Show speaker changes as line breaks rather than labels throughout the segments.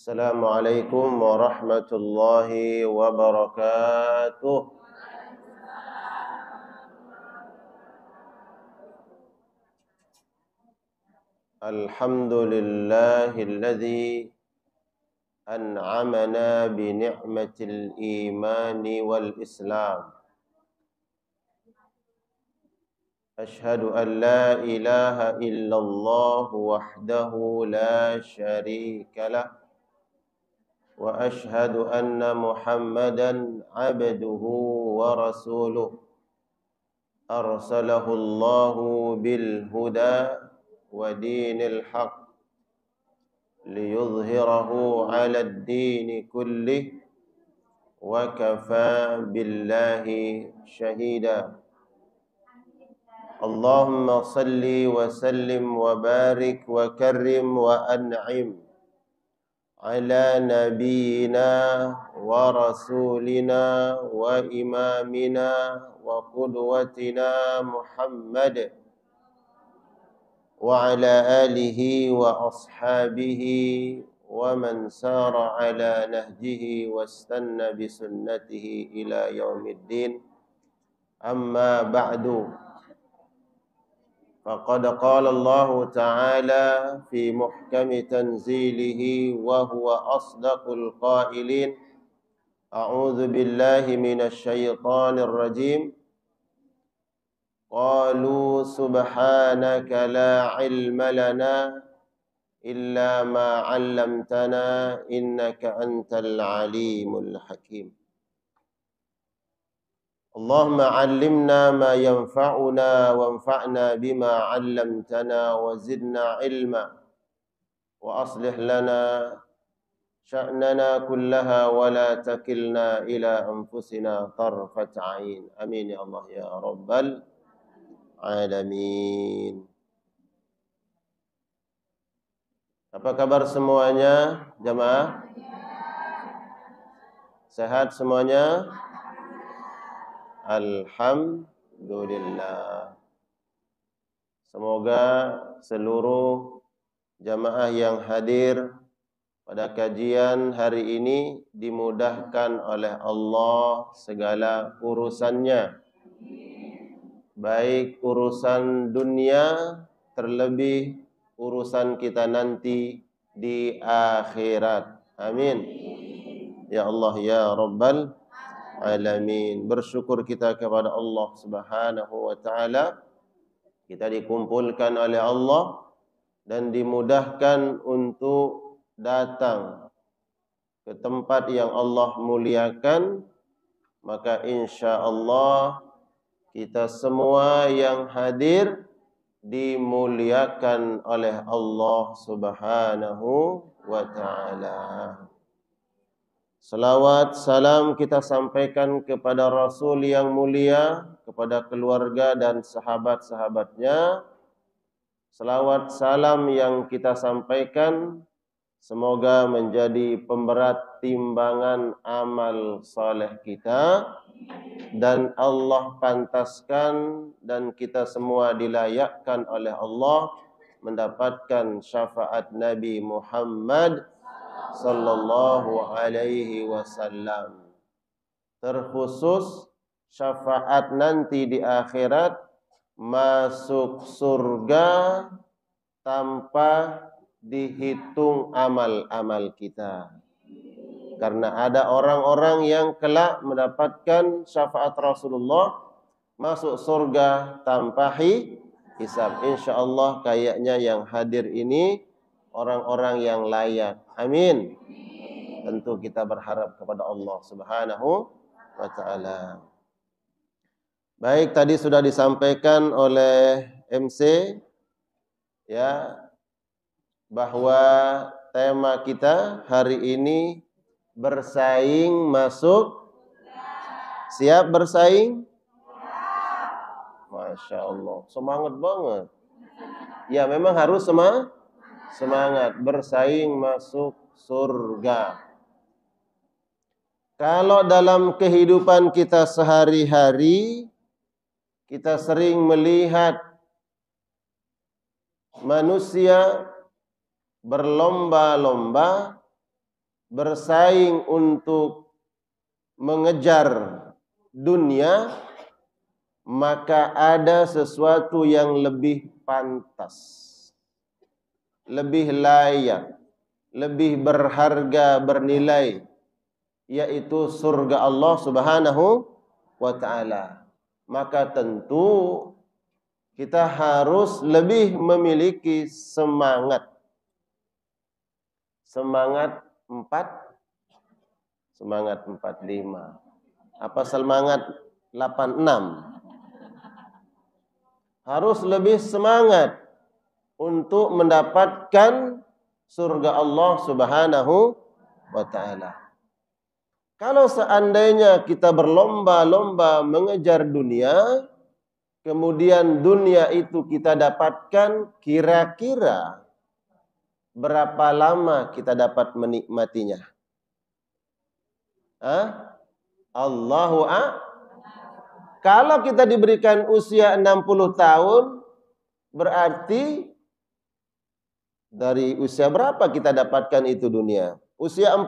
Assalamualaikum warahmatullahi wabarakatuh. Alhamdulillahilladzi an'amana bi ni'matil imani wal islam. Ashhadu an la ilaha illallah wahdahu la syarika lah. Wa ashhadu anna Muhammadan abduhu wa rasuluh. Arsalahu Allahu bil huda wa dinil haq liyudhhirahu 'ala ad-din kullih wa kafa billahi shahida. Allahumma salli wa sallim wa barik wa karrim wa an'im ala nabiyyina wa rasulina wa imamina wa qudwatina Muhammad wa ala alihi wa ashabihi wa man sara ala nahjihi wastanna bi sunnatihi ila yaumiddin. Amma ba'du. Faqad qala Allah Ta'ala fi muhkami tanzilihi wa huwa asdaqul qailin. A'udzu billahi minasy syaithanir rajim. Qalu subhanaka la ilma lana illa ma 'allamtana innaka antal alimul hakim. Allahumma 'allimna ma yanfa'una wanfa'na bima 'allamtana wa zidna ilma wa aslih lana sya'nana kullaha wa la takilna ila anfusina tarfat 'ain. Amin ya Allah ya rabbal alamin. Apa kabar semuanya jamaah? Sehat semuanya? Alhamdulillah. Semoga seluruh jamaah yang hadir pada kajian hari ini dimudahkan oleh Allah segala urusannya. Baik urusan dunia, terlebih urusan kita nanti di akhirat. Amin. Ya Allah ya Rabbal alamin. Bersyukur kita kepada Allah Subhanahu wa taala, kita dikumpulkan oleh Allah dan dimudahkan untuk datang ke tempat yang Allah muliakan. Maka insyaallah kita semua yang hadir dimuliakan oleh Allah Subhanahu wa taala. Salawat salam kita sampaikan kepada Rasul yang mulia, kepada keluarga dan sahabat-sahabatnya. Salawat salam yang kita sampaikan semoga menjadi pemberat timbangan amal saleh kita, dan Allah pantaskan dan kita semua dilayakkan oleh Allah mendapatkan syafaat Nabi Muhammad sallallahu alaihi wasallam. Terkhusus syafaat nanti di akhirat, masuk surga tanpa dihitung amal-amal kita. Karena ada orang-orang yang kelak mendapatkan syafaat Rasulullah, masuk surga tanpa hisab. Insyaallah kayaknya yang hadir ini orang-orang yang layak. Amin. Tentu kita berharap kepada Allah Subhanahu wa taala. Baik, tadi sudah disampaikan oleh MC ya bahwa tema kita hari ini bersaing masuk. Siap bersaing? Masya Allah, semangat banget. Ya memang harus semangat bersaing masuk surga. Kalau dalam kehidupan kita sehari-hari kita sering melihat manusia berlomba-lomba bersaing untuk mengejar dunia, maka ada sesuatu yang lebih pantas, lebih layak, lebih berharga, bernilai, yaitu surga Allah Subhanahu wa ta'ala. Maka tentu kita harus lebih memiliki semangat 45. Apa semangat 86? Harus lebih semangat untuk mendapatkan surga Allah Subhanahu wa ta'ala. Kalau seandainya kita berlomba-lomba mengejar dunia, kemudian dunia itu kita dapatkan, kira-kira berapa lama kita dapat menikmatinya? Allahu a'lam. Kalau kita diberikan usia 60 tahun, berarti dari usia berapa kita dapatkan itu dunia? Usia 40,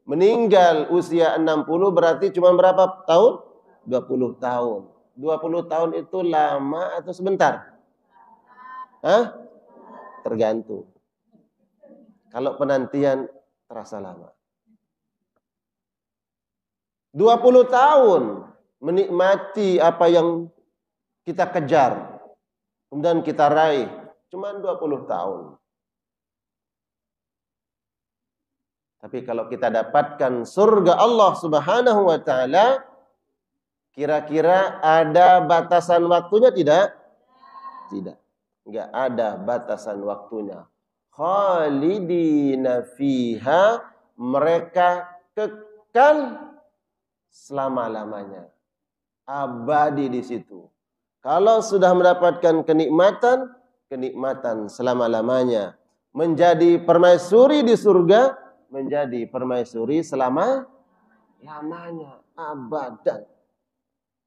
meninggal usia 60, berarti cuma berapa tahun? 20 tahun. 20 tahun itu lama atau sebentar? Tergantung. Kalau penantian terasa lama. 20 tahun menikmati apa yang kita kejar, kemudian kita raih, cuma 20 tahun. Tapi kalau kita dapatkan surga Allah Subhanahu wa ta'ala, kira-kira ada batasan waktunya tidak? Tidak. Enggak ada batasan waktunya. Khalidina fiha, mereka kekal selama-lamanya. Abadi di situ. Kalau sudah mendapatkan kenikmatan, kenikmatan selama-lamanya. Menjadi permaisuri di surga, menjadi permaisuri selama-lamanya. Abadan.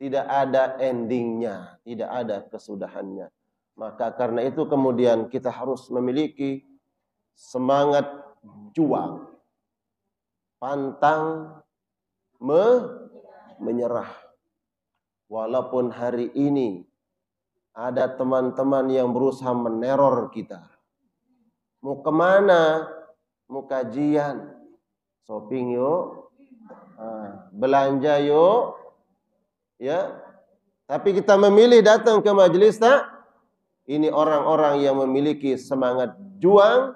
Tidak ada endingnya, tidak ada kesudahannya. Maka karena itu kemudian kita harus memiliki semangat juang, pantang menyerah. Walaupun hari ini ada teman-teman yang berusaha meneror kita. Mau kemana? Mau kajian, shopping yuk, belanja yuk, ya. Tapi kita memilih datang ke majelis tak? Ini orang-orang yang memiliki semangat juang,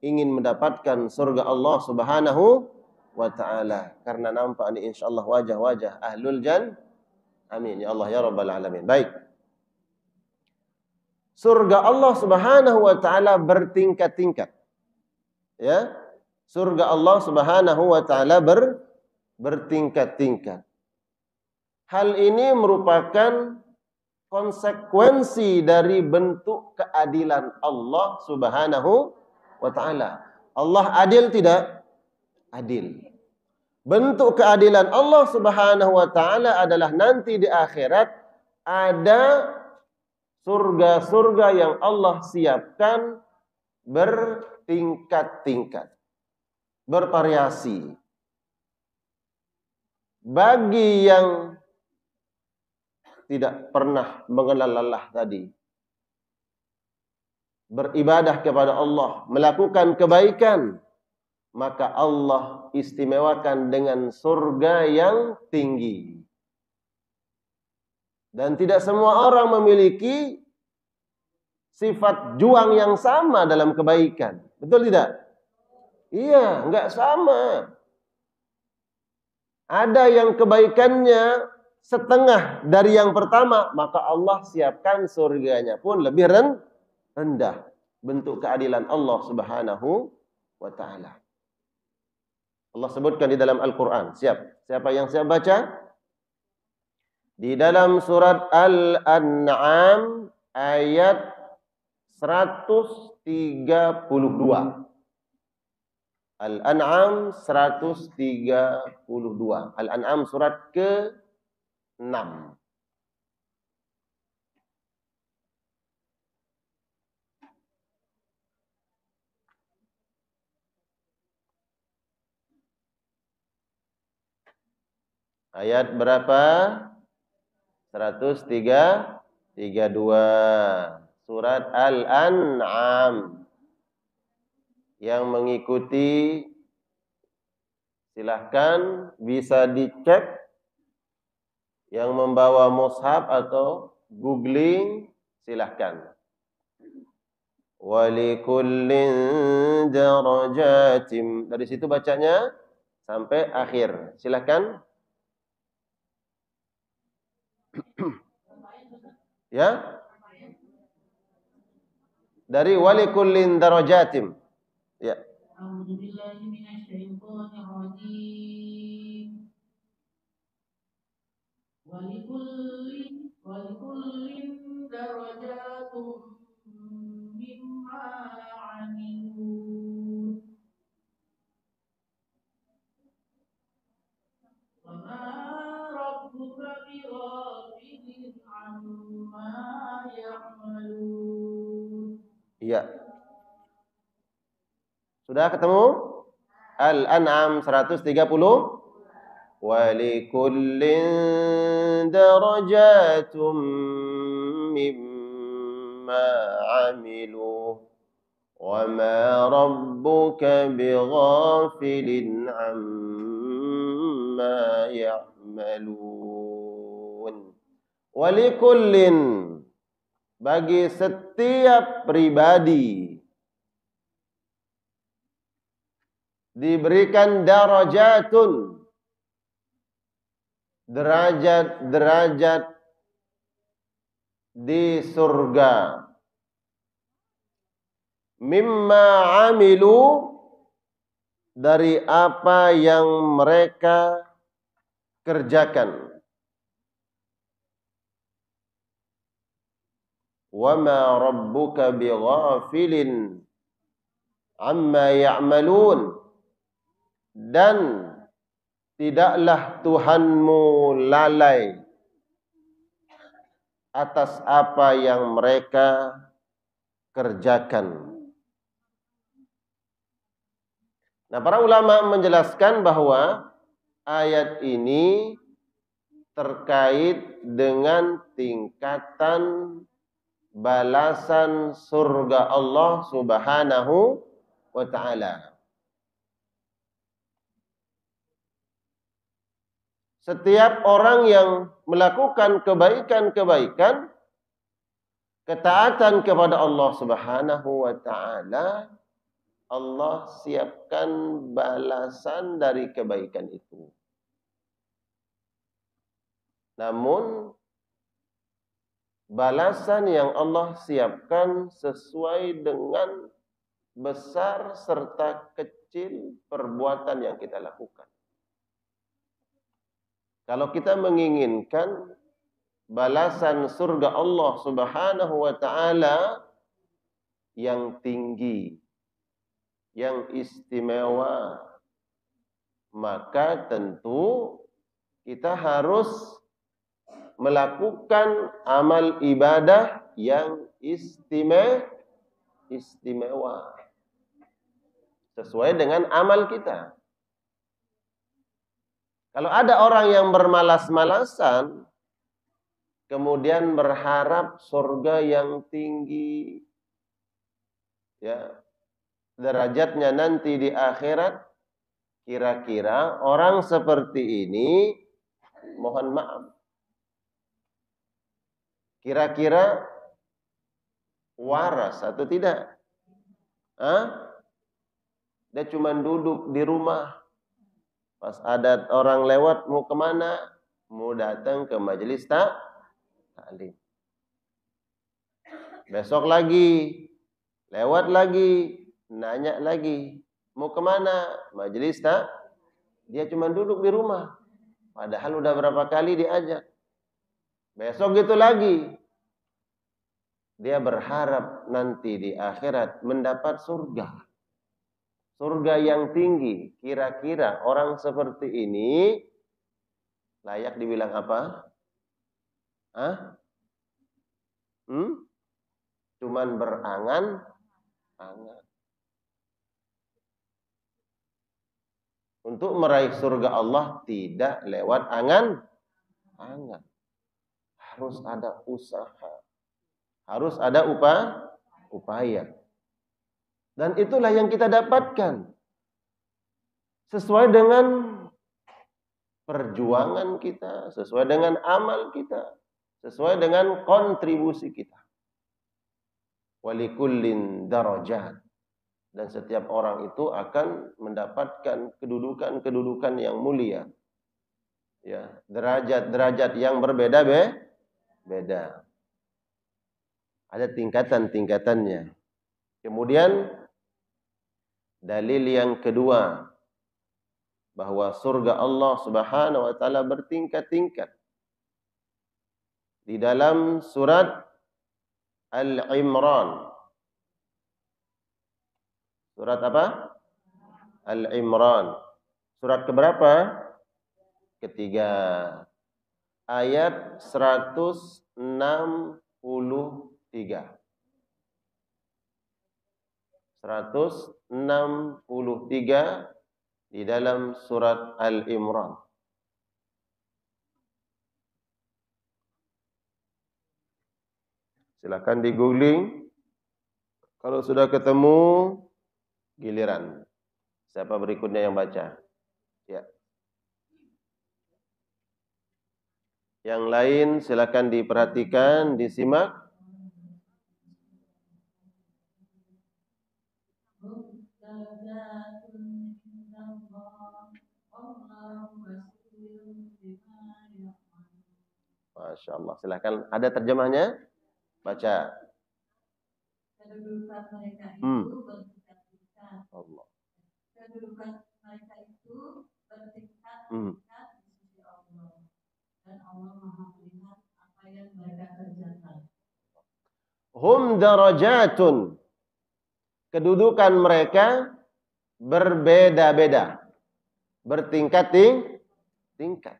ingin mendapatkan surga Allah Subhanahu wa ta'ala. Karena nampak ini insyaallah wajah-wajah ahlul jannah. Amin ya Allah ya rabbal alamin. Baik. Surga Allah Subhanahu wa ta'ala bertingkat-tingkat. Ya. Surga Allah Subhanahu wa ta'ala bertingkat-tingkat. Hal ini merupakan konsekuensi dari bentuk keadilan Allah Subhanahu wa ta'ala. Allah adil tidak? Adil. Bentuk keadilan Allah Subhanahu wa ta'ala adalah nanti di akhirat ada surga-surga yang Allah siapkan bertingkat-tingkat, bervariasi. Bagi yang tidak pernah mengenal lelah tadi, beribadah kepada Allah, melakukan kebaikan, maka Allah istimewakan dengan surga yang tinggi. Dan tidak semua orang memiliki sifat juang yang sama dalam kebaikan. Betul tidak? Iya, enggak sama. Ada yang kebaikannya setengah dari yang pertama, maka Allah siapkan surganya pun lebih rendah. Bentuk keadilan Allah Subhanahu wa ta'ala. Allah sebutkan di dalam Al-Quran. Siapa yang siap baca? Di dalam surat Al-An'am ayat 132. Al-An'am 132. Al-An'am surat ke-6. Ayat berapa? 132. Surat Al-An'am. Yang mengikuti silahkan bisa dicek. Yang membawa mushaf atau googling silahkan. Walikullin darajatim. Dari situ bacanya sampai akhir. Silahkan. Ya. Dari walikullin darajatim. Ya.
Walikullin darajatum mimma amilun wa ma rabbuka bighafilin amma ya'malun.
Iya. Sudah ketemu? Al-An'am 130. Walikullin darajatum mimma amilu wa ma rabbuka bighafilin amma ya'malun. Walikullin, bagi setiap pribadi diberikan darajatun, derajat-derajat di surga. Mimma amilu, dari apa yang mereka kerjakan. Wa ma rabbuka bighafilin amma ya'malun, dan tidaklah Tuhanmu lalai atas apa yang mereka kerjakan. Nah, para ulama menjelaskan bahwa ayat ini terkait dengan tingkatan balasan surga Allah Subhanahu wa ta'ala. Setiap orang yang melakukan kebaikan-kebaikan, ketaatan kepada Allah Subhanahu wa ta'ala, Allah siapkan balasan dari kebaikan itu. Namun balasan yang Allah siapkan sesuai dengan besar serta kecil perbuatan yang kita lakukan. Kalau kita menginginkan balasan surga Allah Subhanahu wa ta'ala yang tinggi, yang istimewa, maka tentu kita harus melakukan amal ibadah yang istimewa sesuai dengan amal kita. Kalau ada orang yang bermalas-malasan, kemudian berharap surga yang tinggi, ya, derajatnya nanti di akhirat, kira-kira orang seperti ini, mohon maaf, kira-kira waras atau tidak? Dia cuma duduk di rumah. Pas ada orang lewat, mau kemana? Mau datang ke majelis taklim. Besok lagi, lewat lagi, nanya lagi. Mau kemana? Majelis tak? Dia cuma duduk di rumah. Padahal udah berapa kali diajak. Besok gitu lagi. Dia berharap nanti di akhirat mendapat surga. Surga yang tinggi. Kira-kira orang seperti ini layak dibilang apa? Cuman berangan-angan. Untuk meraih surga Allah tidak lewat angan-angan. Harus ada usaha. Harus ada upaya. Dan itulah yang kita dapatkan. Sesuai dengan perjuangan kita, sesuai dengan amal kita, sesuai dengan kontribusi kita. Walikullin darajat. Dan setiap orang itu akan mendapatkan kedudukan yang mulia. Ya, derajat yang berbeda-beda. Ada tingkatan-tingkatannya. Kemudian dalil yang kedua, bahwa surga Allah Subhanahu wa taala bertingkat-tingkat. Di dalam surat Al-Imran. Surat apa? Al-Imran. Surat keberapa? Ketiga. Ayat 163. 163 di dalam surat Al-Imran. Silakan di googling. Kalau sudah ketemu, giliran. Siapa berikutnya yang baca? Ya. Yang lain silakan diperhatikan, disimak. Masya Allah. Silakan. Ada terjemahnya? Baca.
Kedudukan mereka itu bertingkat-tingkat.
Allah.
Kedudukan mereka itu bertingkat-tingkat di sisi Allah. Dan Allah Maha melihat apa yang mereka kerjakan.
Hum darajatun. Kedudukan mereka berbeda-beda. Bertingkat-tingkat.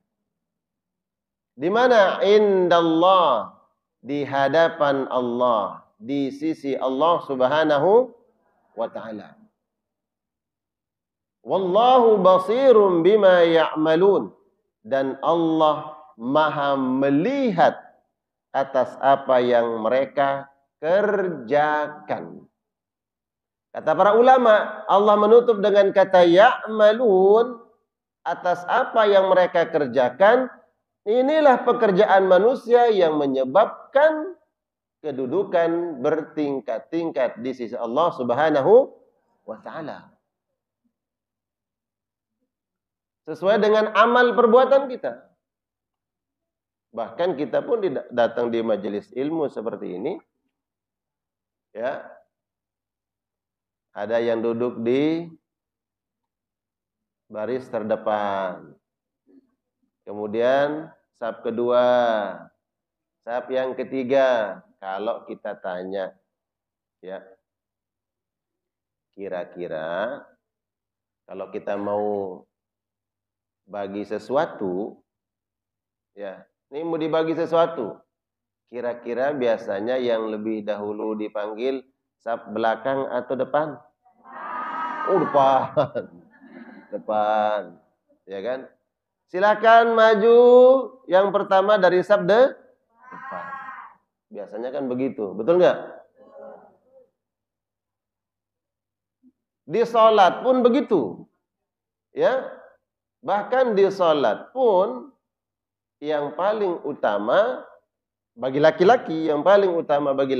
Di mana? Indallah. Di hadapan Allah. Di sisi Allah Subhanahu wa ta'ala. Wallahu basirum bima ya'malun. Dan Allah Maha melihat atas apa yang mereka kerjakan. Kata para ulama, Allah menutup dengan kata ya'malun, atas apa yang mereka kerjakan. Inilah pekerjaan manusia yang menyebabkan kedudukan bertingkat-tingkat di sisi Allah Subhanahu wa ta'ala. Sesuai dengan amal perbuatan kita. Bahkan kita pun datang di majelis ilmu seperti ini, ya, ada yang duduk di baris terdepan. Kemudian saf kedua, saf yang ketiga. Kalau kita tanya, ya, kira-kira kalau kita mau bagi sesuatu, ya, ini mau dibagi sesuatu, kira-kira biasanya yang lebih dahulu dipanggil saf belakang atau depan? Oh, depan. Depan. Ya kan? Silakan maju yang pertama dari saf depan. Biasanya kan begitu. Betul nggak? Di sholat pun begitu. Ya. Bahkan di sholat pun yang paling utama bagi laki-laki, yang paling utama bagi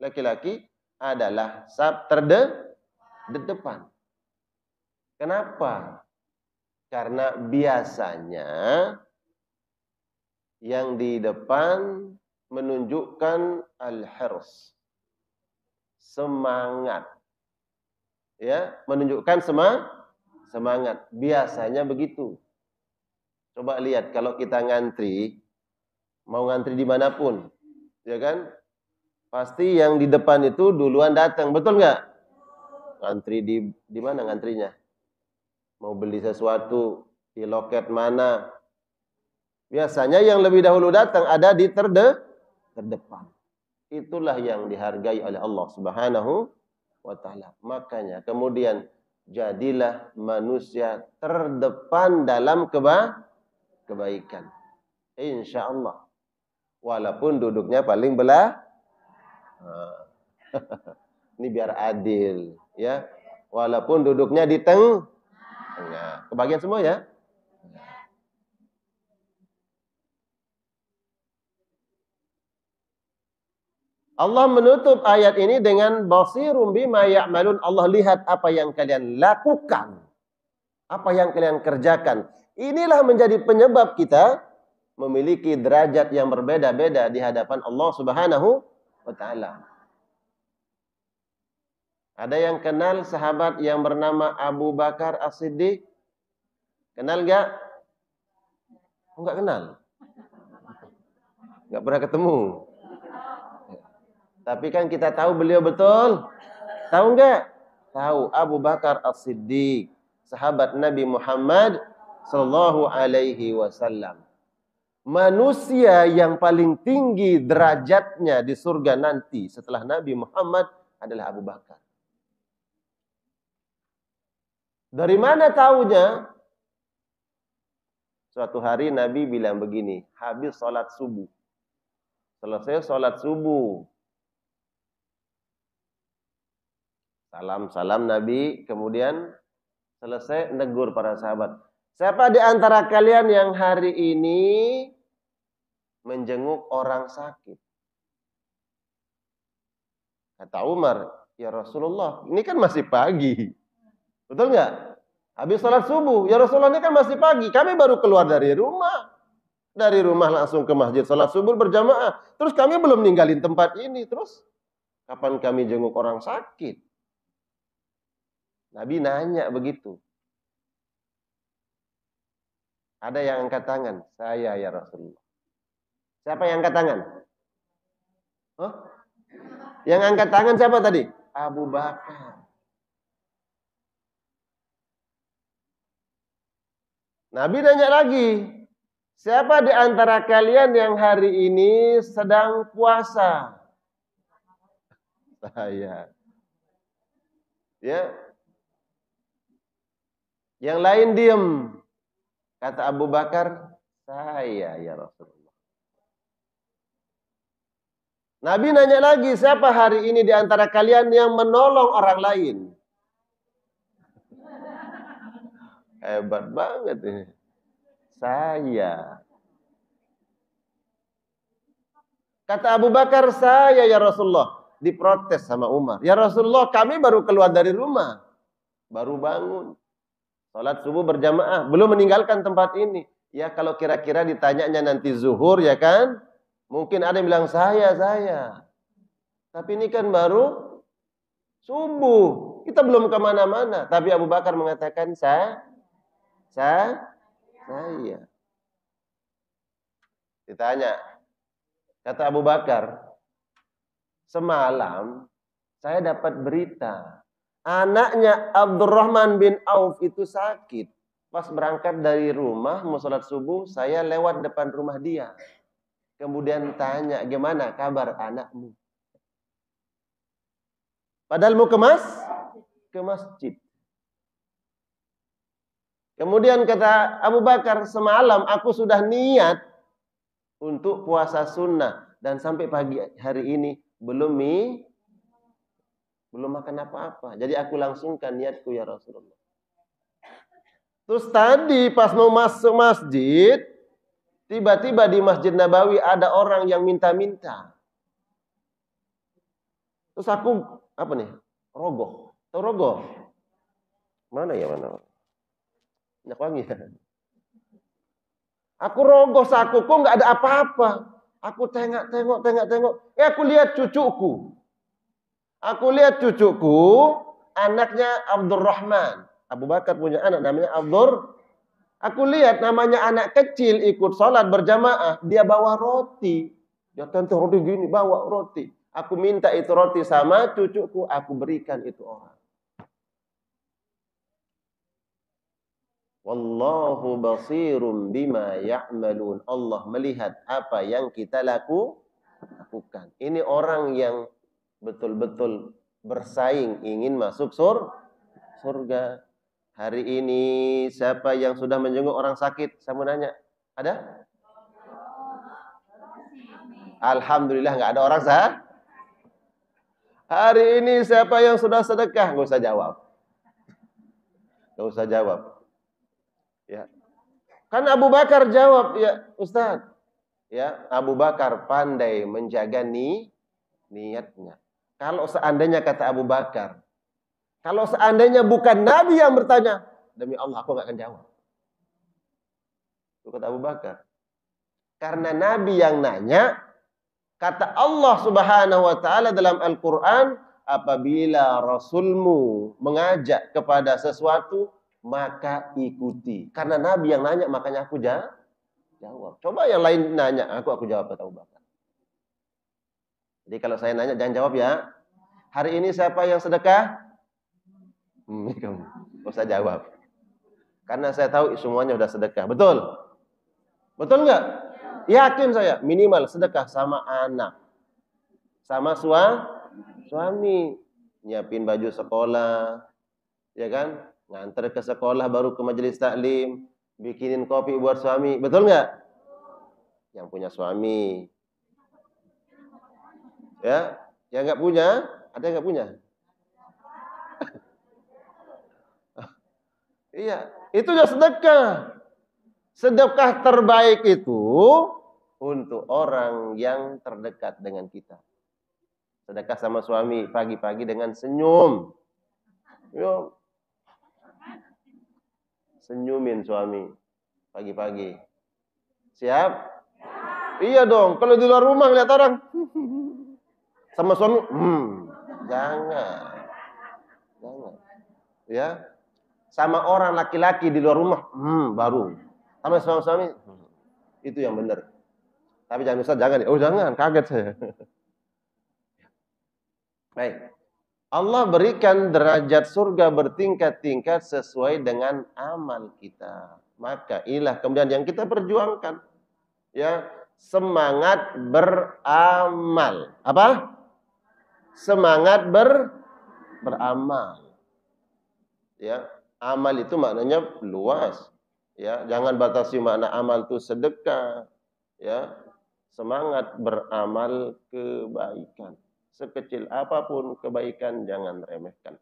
laki-laki adalah saf terdepan. Kenapa? Karena biasanya yang di depan menunjukkan al-hirs, semangat. Ya, menunjukkan semangat. Biasanya begitu. Coba lihat kalau kita ngantri, mau ngantri dimanapun, ya kan? Pasti yang di depan itu duluan datang, betul nggak? Ngantri di mana ngantrinya? Mau beli sesuatu di loket mana? Biasanya yang lebih dahulu datang ada di terdepan. Itulah yang dihargai oleh Allah Subhanahu wa ta'ala. Makanya kemudian jadilah manusia terdepan dalam kebaikan. Insya Allah. Walaupun duduknya paling belah. Ini biar adil, ya. Walaupun duduknya di tengah. Kebagian semua ya. Allah menutup ayat ini dengan basirum bima ya'malun. Allah lihat apa yang kalian lakukan. Apa yang kalian kerjakan. Inilah menjadi penyebab kita memiliki derajat yang berbeda-beda di hadapan Allah Subhanahu wa ta'ala. Ada yang kenal sahabat yang bernama Abu Bakar As-Siddiq? Kenal enggak? Enggak kenal. Enggak pernah ketemu. Tapi kan kita tahu beliau betul. Tahu enggak? Tahu. Abu Bakar As-Siddiq, sahabat Nabi Muhammad sallallahu alaihi wasallam. Manusia yang paling tinggi derajatnya di surga nanti setelah Nabi Muhammad adalah Abu Bakar. Dari mana taunya? Suatu hari Nabi bilang begini, habis sholat subuh. Selesai sholat subuh. Salam Nabi, kemudian selesai negur para sahabat. Siapa di antara kalian yang hari ini menjenguk orang sakit? Kata Umar, ya Rasulullah, ini kan masih pagi. Betul nggak? Habis sholat subuh, ya Rasulullah ini kan masih pagi. Kami baru keluar dari rumah. Dari rumah langsung ke masjid sholat subuh berjamaah. Terus kami belum ninggalin tempat ini. Terus kapan kami jenguk orang sakit? Nabi nanya begitu. Ada yang angkat tangan. Saya ya Rasulullah. Siapa yang angkat tangan? Huh? Yang angkat tangan siapa tadi? Abu Bakar. Nabi nanya lagi. Siapa di antara kalian yang hari ini sedang puasa? Saya. Ya. Yang lain diam. Kata Abu Bakar, saya ya Rasulullah. Nabi nanya lagi, siapa hari ini di antara kalian yang menolong orang lain? Hebat banget ini. Saya. Kata Abu Bakar, saya ya Rasulullah. Diprotes sama Umar. Ya Rasulullah, kami baru keluar dari rumah. Baru bangun. Salat subuh berjamaah, belum meninggalkan tempat ini. Ya kalau kira-kira ditanyanya nanti zuhur ya kan, mungkin ada yang bilang saya. Tapi ini kan baru subuh, kita belum kemana-mana. Tapi Abu Bakar mengatakan saya. Ditanya, kata Abu Bakar, semalam saya dapat berita. Anaknya Abdurrahman bin Auf itu sakit. Pas berangkat dari rumah, mau sholat subuh, saya lewat depan rumah dia. Kemudian tanya, gimana kabar anakmu? Padahal mau ke masjid. Kemudian kata Abu Bakar, semalam aku sudah niat untuk puasa sunnah. Dan sampai pagi hari ini belum makan apa-apa. Jadi aku langsungkan niatku ya Rasulullah. Terus tadi pas mau masuk masjid, tiba-tiba di Masjid Nabawi ada orang yang minta-minta. Terus aku, apa nih? Rogoh. Tahu rogoh? Mana ya mana? Minyak wangi ya. Aku rogoh sakuku nggak ada apa-apa. Aku tengok. Aku lihat cucuku. Anaknya Abdurrahman. Abu Bakar punya anak namanya Aku lihat namanya anak kecil ikut sholat berjamaah. Dia bawa roti. Dia tentu roti gini, bawa roti. Aku minta itu roti sama cucuku. Aku berikan itu orang. Wallahu basirum bima ya'malun. Allah melihat apa yang kita lakukan. Ini orang yang betul-betul bersaing ingin masuk surga. surga. Hari ini siapa yang sudah menjenguk orang sakit? Saya mau nanya. Ada? Alhamdulillah nggak ada orang sakit. Hari ini siapa yang sudah sedekah? Nggak usah jawab. Nggak usah jawab. Ya. Kan Abu Bakar jawab, ya Ustaz. Ya, Abu Bakar pandai menjaga niatnya. Kalau seandainya kata Abu Bakar, kalau seandainya bukan Nabi yang bertanya, demi Allah aku nggak akan jawab. Itu kata Abu Bakar. Karena Nabi yang nanya, kata Allah Subhanahu wa taala dalam Al-Qur'an, apabila Rasulmu mengajak kepada sesuatu, maka ikuti. Karena Nabi yang nanya, makanya aku jawab. Coba yang lain nanya, aku jawab, kata Abu Bakar. Jadi kalau saya nanya, jangan jawab ya. Hari ini siapa yang sedekah? Kamu gak usah jawab. Karena saya tahu semuanya sudah sedekah. Betul? Betul nggak? Yakin saya. Minimal sedekah sama anak. Sama suami. Nyiapin baju sekolah. Ya kan? Nganter ke sekolah baru ke majelis taklim. Bikinin kopi buat suami. Betul nggak? Yang punya suami. Ya, yang nggak punya, ada yang nggak punya? Iya, itu sudah sedekah. Sedekah terbaik itu untuk orang yang terdekat dengan kita. Sedekah sama suami pagi-pagi dengan senyum. Yuk. Senyumin suami pagi-pagi. Siap? Iya dong, kalau di luar rumah lihat orang sama suami, jangan. Ya. Sama orang laki-laki di luar rumah, baru. Sama suami, itu yang benar. Tapi jangan Ustaz, jangan. Oh jangan, kaget saya. Baik. Allah berikan derajat surga bertingkat-tingkat sesuai dengan amal kita. Maka inilah kemudian yang kita perjuangkan. Ya, semangat beramal. Apa? Semangat beramal. Ya, amal itu maknanya luas. Ya, jangan batasi makna amal itu sedekah. Ya, semangat beramal kebaikan. Sekecil apapun kebaikan jangan remehkan.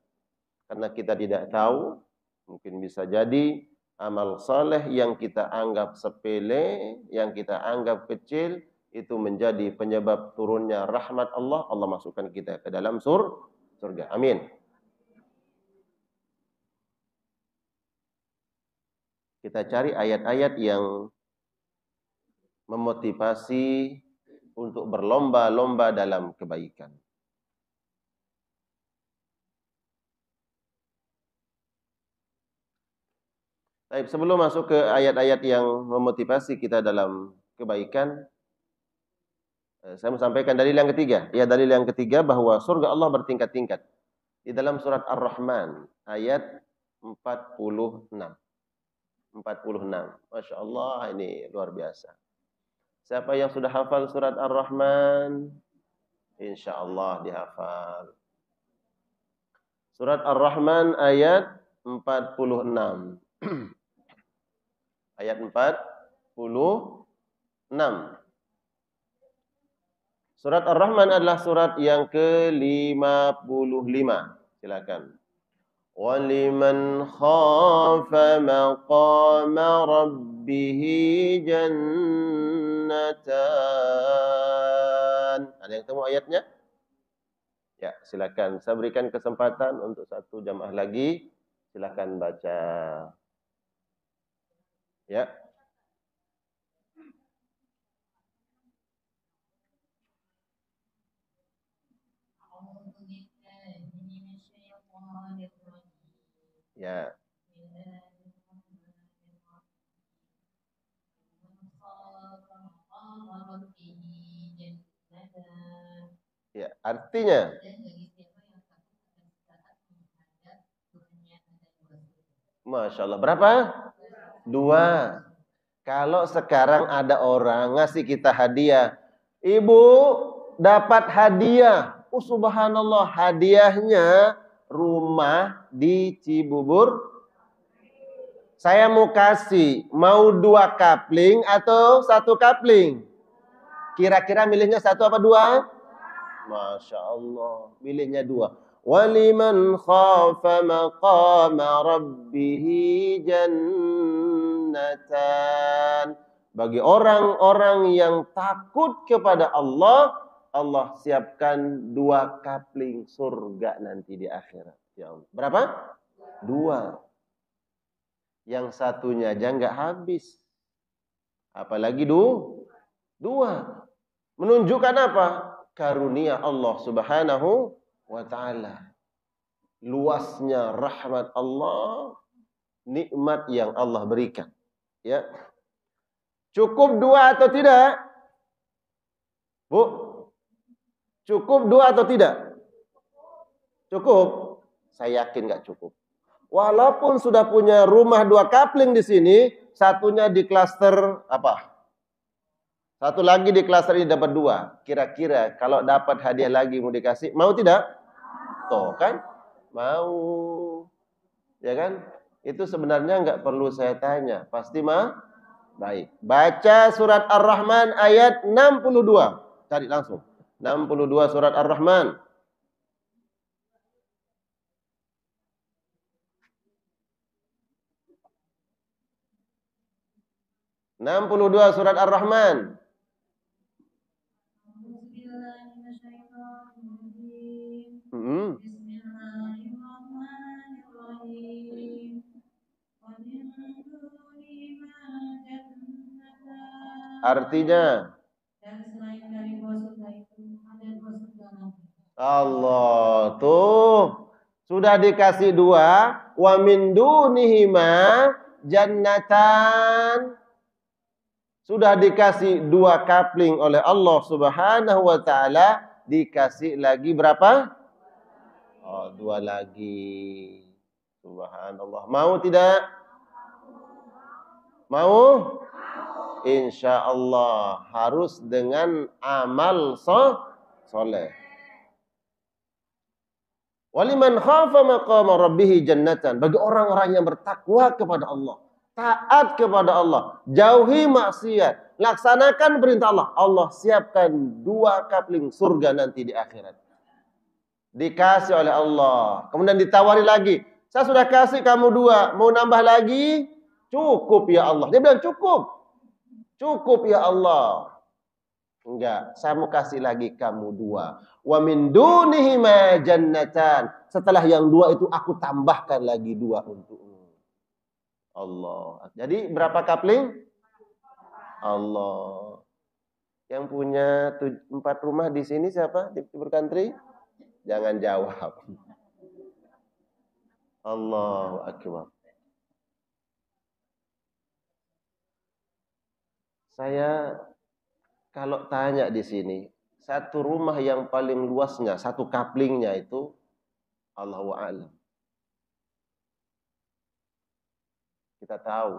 Karena kita tidak tahu, mungkin bisa jadi amal soleh yang kita anggap sepele, yang kita anggap kecil, itu menjadi penyebab turunnya rahmat Allah. Allah masukkan kita ke dalam surga. Amin. Kita cari ayat-ayat yang memotivasi untuk berlomba-lomba dalam kebaikan. Baik, sebelum masuk ke ayat-ayat yang memotivasi kita dalam kebaikan, saya mau sampaikan dalil yang ketiga. Ya, dalil yang ketiga bahwa surga Allah bertingkat-tingkat. Di dalam surat Ar-Rahman, ayat 46. 46. Masya Allah, ini luar biasa. Siapa yang sudah hafal surat Ar-Rahman? Insya Allah dihafal. Surat Ar-Rahman ayat 46. Ayat 46. Surat Ar-Rahman adalah surat yang ke-55. Silakan. وَلِمَنْ خَافَ مَقَامَ رَبِّهِ جَنَّتَانِ. Ada yang temu ayatnya? Ya, silakan. Saya berikan kesempatan untuk satu jamaah lagi. Silakan baca. Ya. Ya. Ya, artinya Masya Allah. Berapa? 2. Kalau sekarang ada orang ngasih kita hadiah, Ibu dapat hadiah. Oh subhanallah, hadiahnya rumah di Cibubur. Saya mau kasih, mau 2 kapling atau 1 kapling? Kira-kira milihnya 1 apa 2? Masya Allah, milihnya 2. Waliman khafa maqama rabbih jannatan. Bagi orang-orang yang takut kepada Allah, Allah siapkan 2 kapling surga nanti di akhirat. Ya Allah. Berapa? 2. Yang satunya aja nggak habis. Apalagi 2. Menunjukkan apa? Karunia Allah Subhanahu wa ta'ala. Luasnya rahmat Allah, nikmat yang Allah berikan. Ya. Cukup 2 atau tidak? Bu? Cukup 2 atau tidak? Cukup? Saya yakin nggak cukup. Walaupun sudah punya rumah 2 kapling di sini, satunya di klaster apa? Satu lagi di klaster ini dapat 2. Kira-kira kalau dapat hadiah lagi mau dikasih, mau tidak? Tuh kan? Mau. Ya kan? Itu sebenarnya nggak perlu saya tanya. Pasti mah? Baik. Baca surat Ar-Rahman ayat 62. Cari langsung. 62 surat Ar-Rahman. Surat Ar-Rahman. Artinya Allah tuh sudah dikasih 2, wa min dunihima jannatan. Sudah dikasih 2 kapling oleh Allah Subhanahu wa ta'ala, dikasih lagi berapa? Oh, 2 lagi. Subhanallah. Mau tidak? Mau? Insya Allah harus dengan amal soleh. Waliman khafa maqama rabbih jannatan. Bagi orang-orang yang bertakwa kepada Allah, taat kepada Allah, jauhi maksiat, laksanakan perintah Allah, Allah siapkan 2 kapling surga nanti di akhirat. Dikasih oleh Allah. Kemudian ditawari lagi, saya sudah kasih kamu 2, mau nambah lagi? Cukup ya Allah. Dia bilang cukup. Cukup ya Allah. Enggak, saya mau kasih lagi kamu 2. Wa min dunihima jannatan. Setelah yang 2 itu aku tambahkan lagi 2 untukmu. Allah. Jadi berapa kapling? Allah. Yang punya 4 rumah di sini siapa? Di Timur Country? Jangan jawab. Allahu akbar. Saya kalau tanya di sini, 1 rumah yang paling luasnya, 1 kaplingnya itu Allahu a'lam. Kita tahu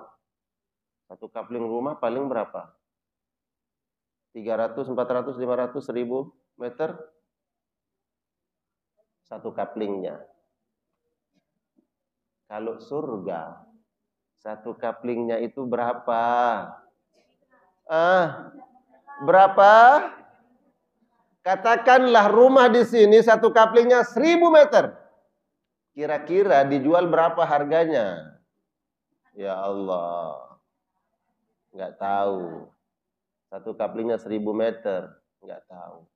1 kapling rumah paling berapa? 300, 400, 500, 1000 meter? 1 kaplingnya. Kalau surga, 1 kaplingnya itu berapa? Berapa? Katakanlah rumah di sini 1 kaplingnya 1000 meter. Kira-kira dijual berapa harganya? Ya Allah. Enggak tahu. 1 kaplingnya 1000 meter. Enggak tahu.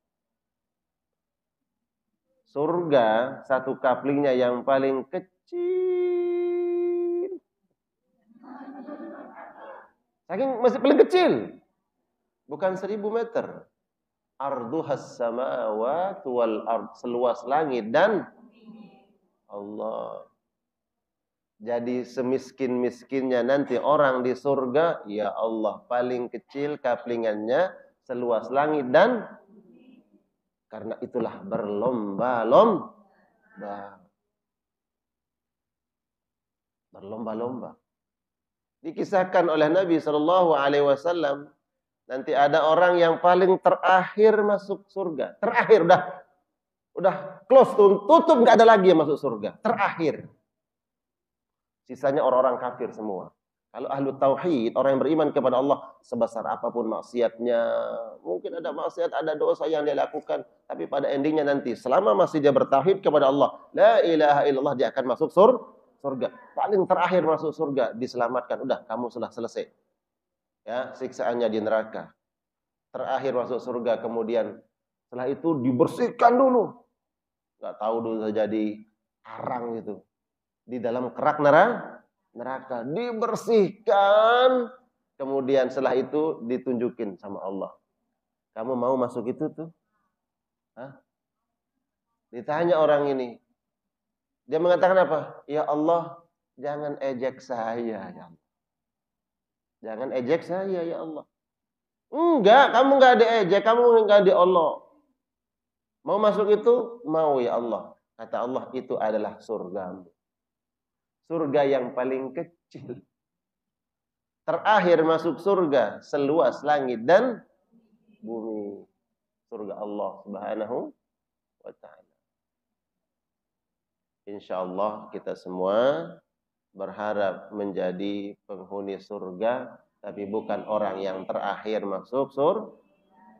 Surga 1 kaplingnya yang paling kecil. Saking masih paling kecil. Bukan 1000 meter. Arduhas samawati wal ard. Seluas langit dan Allah. Jadi semiskin-miskinnya nanti orang di surga, ya Allah, paling kecil kaplingannya seluas langit dan karena itulah berlomba-lomba. Dikisahkan oleh Nabi SAW, nanti ada orang yang paling terakhir masuk surga. Terakhir udah. Udah close, tutup, nggak ada lagi yang masuk surga. Terakhir. Sisanya orang-orang kafir semua. Kalau ahlu tauhid, orang yang beriman kepada Allah, sebesar apapun maksiatnya, mungkin ada maksiat, ada dosa yang dia lakukan, tapi pada endingnya nanti, selama masih dia bertauhid kepada Allah, la ilaha illallah, dia akan masuk surga. Paling terakhir masuk surga, diselamatkan. Udah, kamu sudah selesai. Ya, siksaannya di neraka. Terakhir masuk surga, kemudian setelah itu dibersihkan dulu. Nggak tahu dulu jadi arang gitu. Di dalam kerak neraka dibersihkan, kemudian setelah itu ditunjukin sama Allah, kamu mau masuk itu tuh? Hah? Ditanya orang ini, dia mengatakan apa? Ya Allah, jangan ejek saya ya Allah. Jangan ejek saya ya Allah. Enggak, kamu enggak diejek, kamu enggak diolok. Mau masuk itu? Mau ya Allah. Kata Allah, itu adalah surgamu. Surga yang paling kecil. Terakhir masuk surga seluas langit dan bumi. Surga Allah Subhanahu wa ta'ala. Insyaallah kita semua berharap menjadi penghuni surga, tapi bukan orang yang terakhir masuk surga.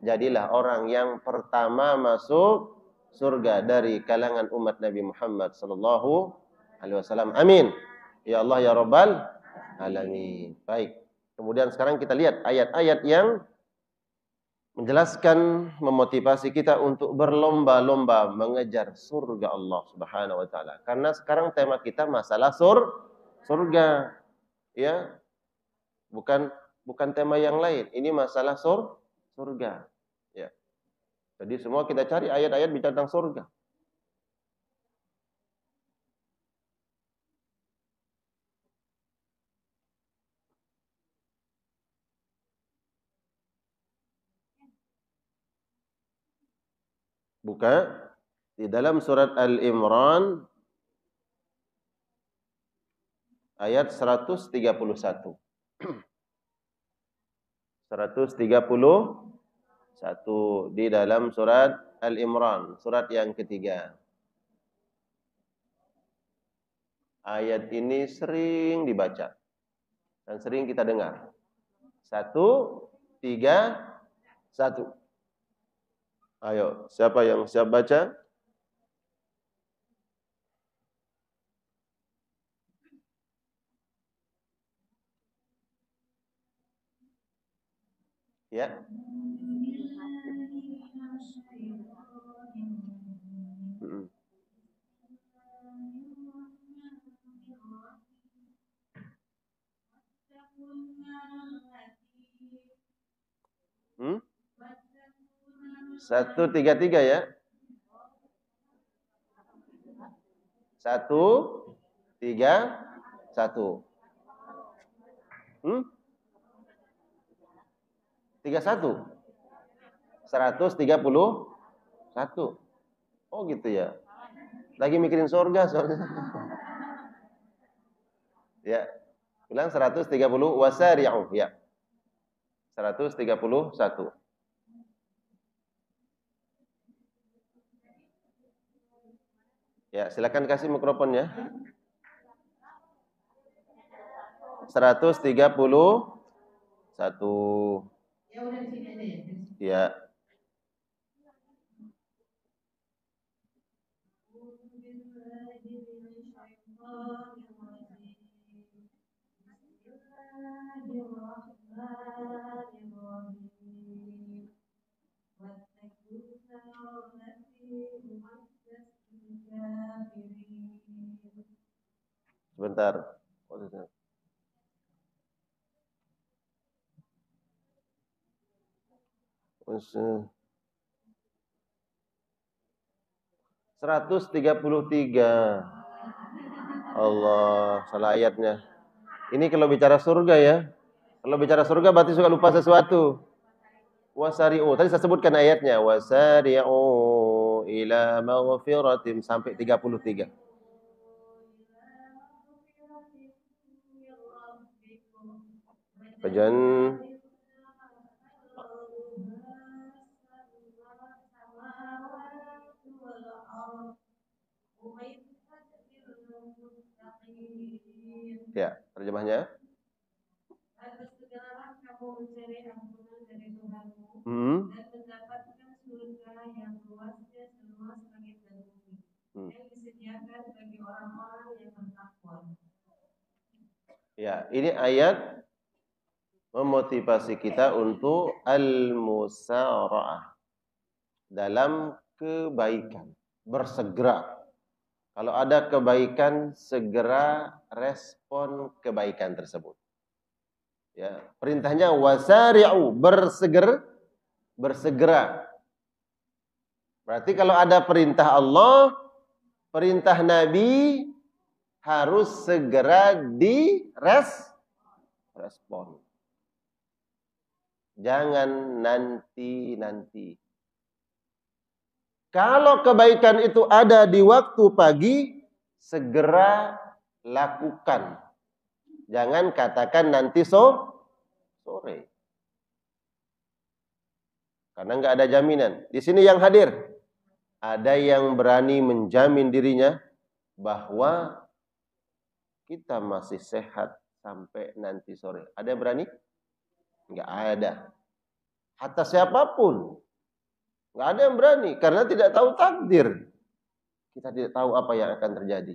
Jadilah orang yang pertama masuk surga dari kalangan umat Nabi Muhammad sallallahu alaihi wasallam. Amin. Ya Allah ya Rabbal alamin. Baik. Kemudian sekarang kita lihat ayat-ayat yang menjelaskan, memotivasi kita untuk berlomba-lomba mengejar surga Allah Subhanahu wa taala. Karena sekarang tema kita masalah surga. Ya. Bukan tema yang lain. Ini masalah surga. Ya. Jadi semua kita cari ayat-ayat bicara tentang surga. Buka di dalam surat Al-Imran ayat 131. 131 di dalam surat Al-Imran, surat yang ketiga. Ayat ini sering dibaca dan sering kita dengar. 1, 3, 1. Ayo, siapa yang siap baca? Ya. Hmm? 1, 3, 3 ya. 1, 3, 1. 31. 131. Oh gitu ya. Lagi mikirin surga soalnya. Ya. Bilang 130 wasari'u ya. 131. Ya, silakan kasih mikrofonnya. 131.
Ya udah di sini aja ya.
Ya. Sebentar. 133. Allah, salah ayatnya. Ini kalau bicara surga ya. Kalau bicara surga berarti suka lupa sesuatu. Wasari'u. Tadi saya sebutkan ayatnya. Wasari'u ila maghfiratin sampai 33. Bajan Ya, terjemahnya.
Dan bersegeralah kamu mencari ampunan dari Tuhanmu dan mendapatkan surga yang luasnya seluas langit dan bumi, yang disediakan bagi orang-orang yang bertakwa. Ya, ini ayat memotivasi kita untuk al-musara'ah dalam kebaikan, bersegera. Kalau ada kebaikan, segera respon kebaikan tersebut. Ya, perintahnya wasari'u, bersegera. Berarti kalau ada perintah Allah, perintah Nabi harus segera direspon. Jangan nanti-nanti. Kalau kebaikan itu ada di waktu pagi, segera lakukan. Jangan katakan nanti sore. Karena nggak ada jaminan. Di sini yang hadir, ada yang berani menjamin dirinya bahwa kita masih sehat sampai nanti sore. Ada yang berani? Nggak ada. Hatta siapapun. Nggak ada yang berani. Karena tidak tahu takdir. Kita tidak tahu apa yang akan terjadi.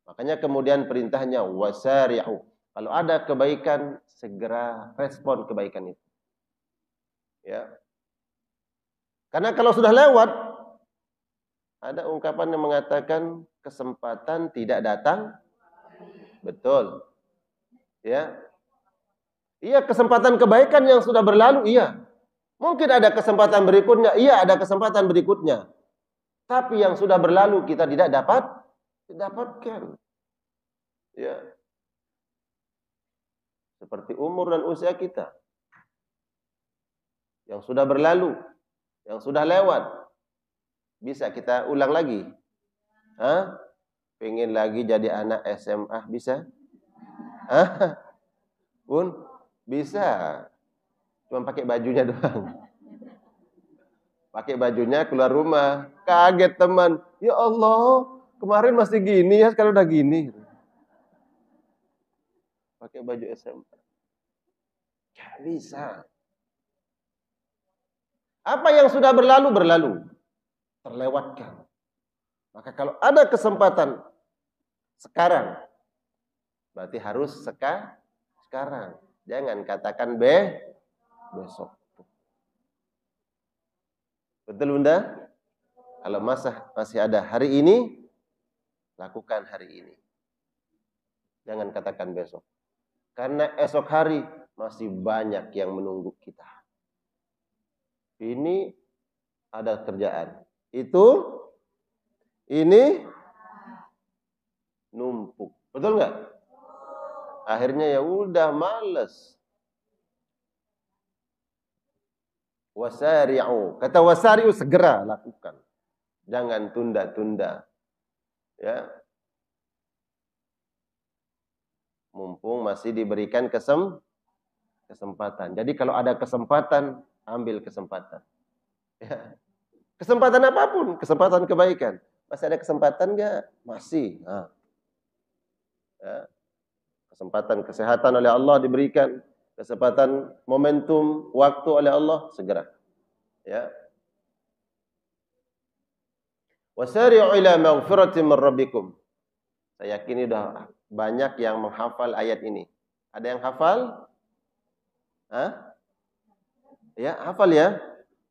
Makanya kemudian perintahnya wasari'u. Kalau ada kebaikan, segera respon kebaikan itu. Ya. Karena kalau sudah lewat, ada ungkapan yang mengatakan kesempatan tidak datang. Betul. Ya. Iya, kesempatan kebaikan yang sudah berlalu, iya. Mungkin ada kesempatan berikutnya, iya ada kesempatan berikutnya. Tapi yang sudah berlalu kita tidak dapatkan. Ya. Seperti umur dan usia kita. Yang sudah berlalu, yang sudah lewat. Bisa kita ulang lagi? Hah? Pengen lagi jadi anak SMA, bisa? Hah? Bun? Bisa. Cuma pakai bajunya doang. Pakai bajunya keluar rumah. Kaget teman. Ya Allah, kemarin masih gini ya, sekarang udah gini. Pakai baju SMA. Gak bisa. Apa yang sudah berlalu, berlalu. Terlewatkan. Maka kalau ada kesempatan sekarang, berarti harus sekarang. Jangan katakan besok. Betul Bunda? Kalau masih ada hari ini, lakukan hari ini. Jangan katakan besok. Karena esok hari masih banyak yang menunggu kita. Ini ada kerjaan. Ini numpuk. Betul nggak? Akhirnya ya udah males. Wasari'u. Kata wasari'u segera lakukan. Jangan tunda-tunda. Ya. Mumpung masih diberikan kesempatan. Jadi kalau ada kesempatan, ambil kesempatan. Ya. Kesempatan apapun, kesempatan kebaikan. Masih ada kesempatan nggak? Masih. Nah. Ya. Kesempatan kesehatan oleh Allah diberikan. Kesempatan momentum waktu oleh Allah segera. Ya. Wasari'u ila maghfiratin min rabbikum. Saya yakin sudah banyak yang menghafal ayat ini. Ada yang hafal? Hah? Ya, hafal ya.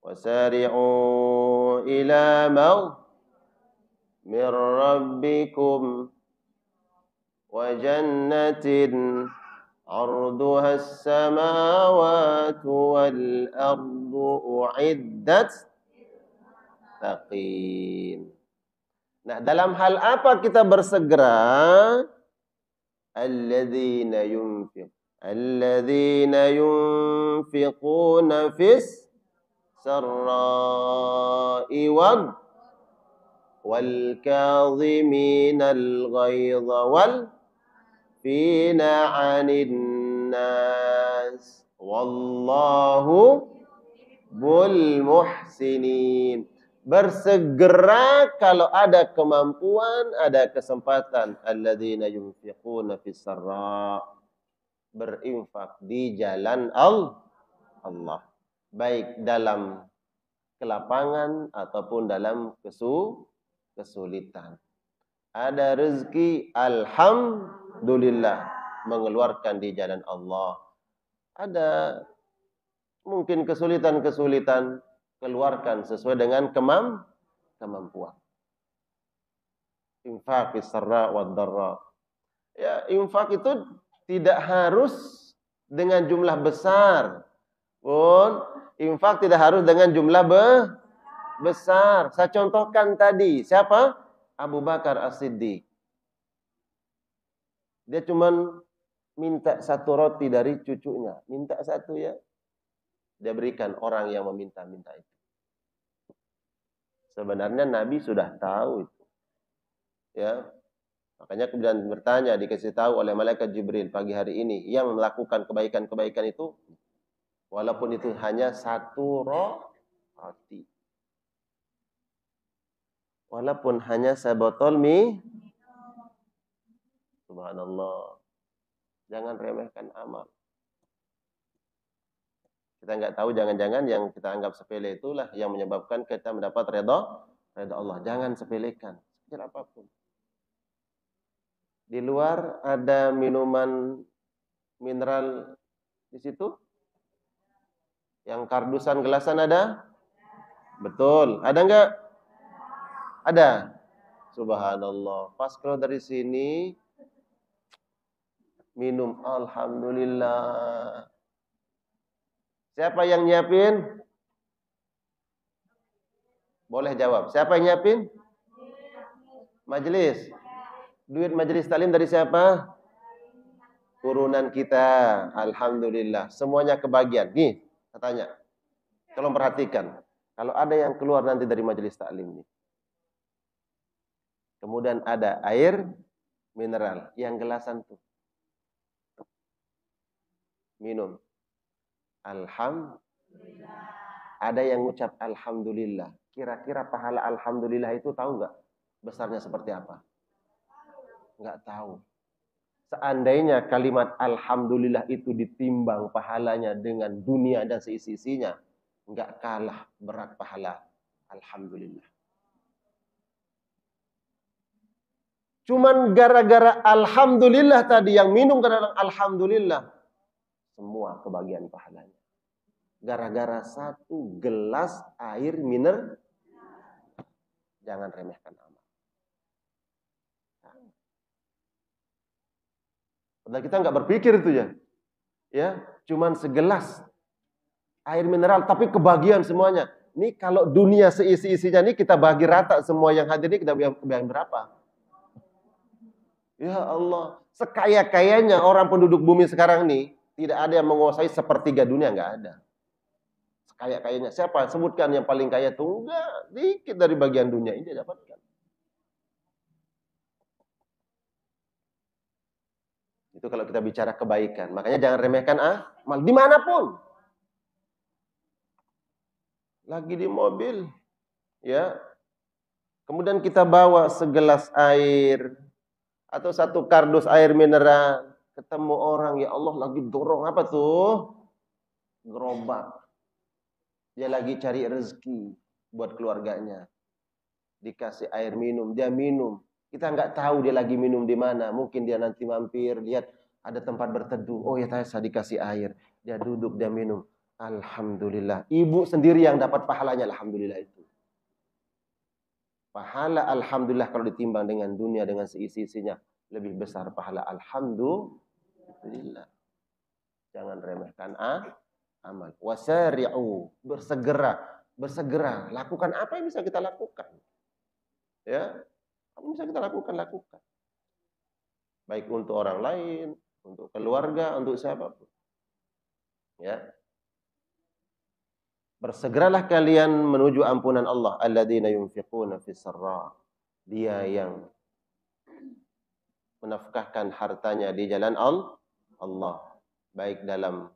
Wasari'u ila maghfiratin min rabbikum wa jannatin arduha as-samawati wal ardu u'iddat taqin. Nah, dalam hal apa kita bersegera? Alladzina yunfiquna fis sarra'i wal kadhiminal ghaidha wal fina 'anil nas wallahu bul muhsinin. Bersegera kalau ada kemampuan, ada kesempatan. Alladzina yunfiquna fis sarra. Berinfak di jalan Allah. Baik dalam kelapangan ataupun dalam kesulitan. Ada rezeki, alhamdulillah, mengeluarkan di jalan Allah. Ada mungkin kesulitan-kesulitan, keluarkan sesuai dengan kemampuan. Infak fis sarra wad dharra. Ya, infak itu tidak harus dengan jumlah besar. Pun infak tidak harus dengan jumlah besar. Saya contohkan tadi, siapa? Abu Bakar As-Siddiq. Dia cuman minta satu roti dari cucunya. Minta satu ya. Dia berikan orang yang meminta-minta itu. Sebenarnya Nabi sudah tahu itu. Ya. Makanya kemudian bertanya, dikasih tahu oleh malaikat Jibril pagi hari ini, yang melakukan kebaikan-kebaikan itu, walaupun itu hanya satu roti. Walaupun hanya sebotol mie. Subhanallah. Jangan remehkan amal. Kita nggak tahu, jangan-jangan yang kita anggap sepele itulah yang menyebabkan kita mendapat redha Allah. Jangan sepelekan, sekecil apapun. Di luar ada minuman mineral di situ? Yang kardusan gelasan ada? Betul. Ada nggak? Ada. Subhanallah. Pas keluar dari sini, minum. Alhamdulillah. Siapa yang nyiapin? Boleh jawab. Siapa yang nyiapin? Majelis. Duit majelis taklim dari siapa? Turunan kita. Alhamdulillah. Semuanya kebagian. Nih, saya tanya. Tolong perhatikan. Kalau ada yang keluar nanti dari majelis taklim nih. Kemudian ada air mineral yang gelasan tuh. Minum. Alhamdulillah. Ada yang ngucap alhamdulillah. Kira-kira pahala alhamdulillah itu tahu nggak besarnya seperti apa? Nggak tahu. Seandainya kalimat alhamdulillah itu ditimbang pahalanya dengan dunia dan seisi-isinya, nggak kalah berat pahala alhamdulillah. Cuman gara-gara alhamdulillah tadi, yang minum karena alhamdulillah, semua kebagian pahalanya. Gara-gara satu gelas air mineral. Jangan remehkan amal. Padahal kita nggak berpikir itu ya. Ya, cuman segelas air mineral tapi kebagian semuanya. Ini kalau dunia seisi-isinya ini kita bagi rata, semua yang hadir ini kita bagi berapa? Ya Allah, sekaya-kayanya orang penduduk bumi sekarang ini, tidak ada yang menguasai sepertiga dunia, nggak ada. Sekaya-kayanya. Siapa? Sebutkan yang paling kaya itu. Enggak, dikit dari bagian dunia ini dia dapatkan. Itu kalau kita bicara kebaikan. Makanya jangan remehkan amal dimanapun. Lagi di mobil, ya. Kemudian kita bawa segelas air atau satu kardus air mineral, ketemu orang, ya Allah lagi dorong apa tuh? Gerobak. Dia lagi cari rezeki buat keluarganya. Dikasih air minum, dia minum. Kita nggak tahu dia lagi minum di mana. Mungkin dia nanti mampir, lihat ada tempat berteduh. Oh ya, saya dikasih air. Dia duduk, dia minum. Alhamdulillah. Ibu sendiri yang dapat pahalanya, alhamdulillah itu. Pahala alhamdulillah kalau ditimbang dengan dunia, dengan seisi-isinya, lebih besar pahala alhamdulillah. Jangan remehkan amal. Wasari'u, bersegera. Lakukan apa yang bisa kita lakukan. Ya, apa yang bisa kita lakukan. Baik untuk orang lain, untuk keluarga, untuk siapapun. Ya. Bersegeralah kalian menuju ampunan Allah. Alladzina yunfiquna fis sarra. Dia yang menafkahkan hartanya di jalan Allah. Baik dalam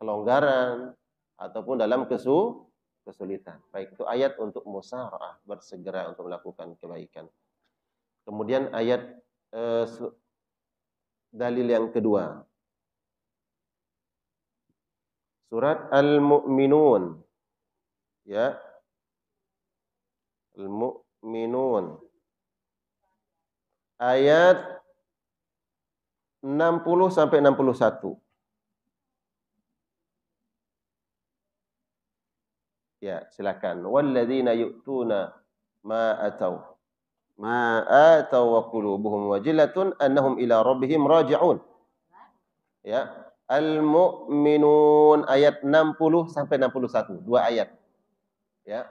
kelonggaran ataupun dalam kesulitan. Baik itu ayat untuk musara'ah, bersegera untuk melakukan kebaikan. Kemudian ayat dalil yang kedua. Surat Al-Mu'minun. Ya. Al-Mu'minun. Ayat 60 sampai 61. Ya, silakan. Walladzina yu'tuna ma atau wa qulubuhum wajilatun annahum ila rabbihim raji'un. Ya, Al-Mu'minun ayat 60 sampai 61, dua ayat. Ya.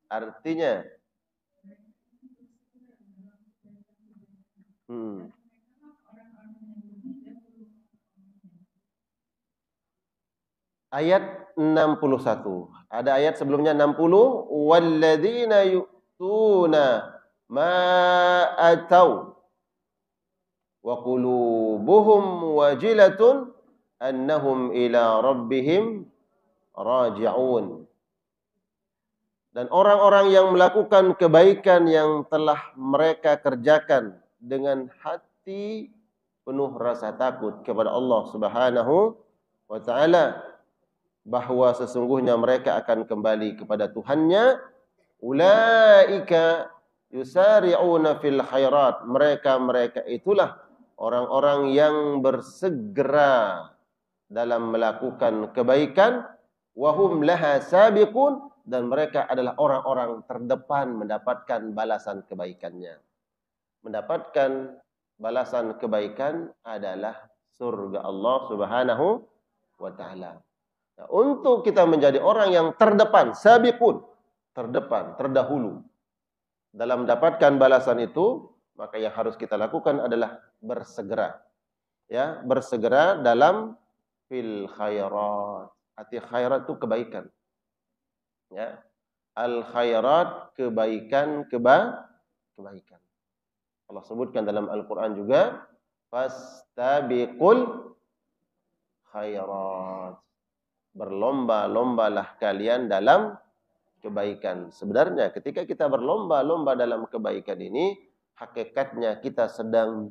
Artinya ayat 61. Ada ayat sebelumnya 60, walladzina yu'tuna ma atau wa qulubuhum wajilatun annahum ila rabbihim raji'un. Dan orang-orang yang melakukan kebaikan yang telah mereka kerjakan dengan hati penuh rasa takut kepada Allah Subhanahu wa taala, bahwa sesungguhnya mereka akan kembali kepada Tuhannya. Ulaika yusari'una fil khairat. Mereka itulah orang-orang yang bersegera dalam melakukan kebaikan. Wahum laha sabiqun. Dan mereka adalah orang-orang terdepan mendapatkan balasan kebaikannya. Mendapatkan balasan kebaikan adalah surga Allah Subhanahu wa taala. Nah, untuk kita menjadi orang yang terdepan, sabiqun, terdepan, terdahulu dalam mendapatkan balasan itu, maka yang harus kita lakukan adalah bersegera. Ya, bersegera dalam fil khairat. Arti khairat itu kebaikan. Ya, al khairat, kebaikan. Allah sebutkan dalam Al-Quran juga, fastabiqul khairat. Berlomba-lombalah kalian dalam kebaikan. Sebenarnya ketika kita berlomba-lomba dalam kebaikan ini, hakikatnya kita sedang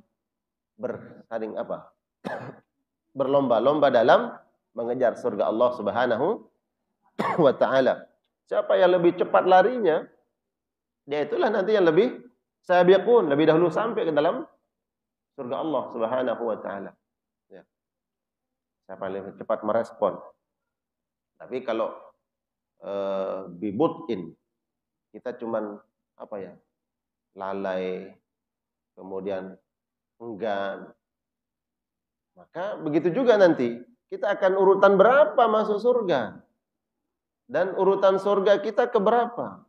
berlomba-lomba dalam mengejar surga Allah Subhanahu wa taala. Siapa yang lebih cepat larinya, dia itulah nanti yang lebih sabiqun, lebih dahulu sampai ke dalam surga Allah Subhanahu wa taala. Ya. Siapa yang lebih cepat merespon. Tapi kalau bibut'in, kita cuman lalai, kemudian enggan, maka begitu juga nanti kita akan urutan berapa masuk surga. Dan urutan surga kita keberapa?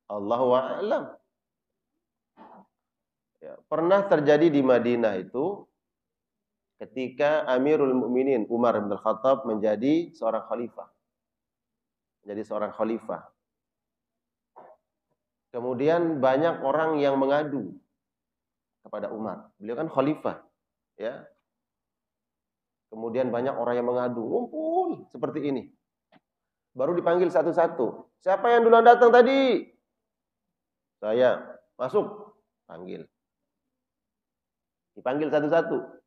Allahu a'lam. Ya, pernah terjadi di Madinah itu ketika Amirul Mukminin Umar bin Khattab menjadi seorang khalifah. Kemudian banyak orang yang mengadu kepada Umar. Beliau kan khalifah, ya. Kemudian banyak orang yang mengadu, ngumpul seperti ini. Baru dipanggil satu-satu. Siapa yang duluan datang tadi? Saya. Masuk. Panggil. Dipanggil satu-satu.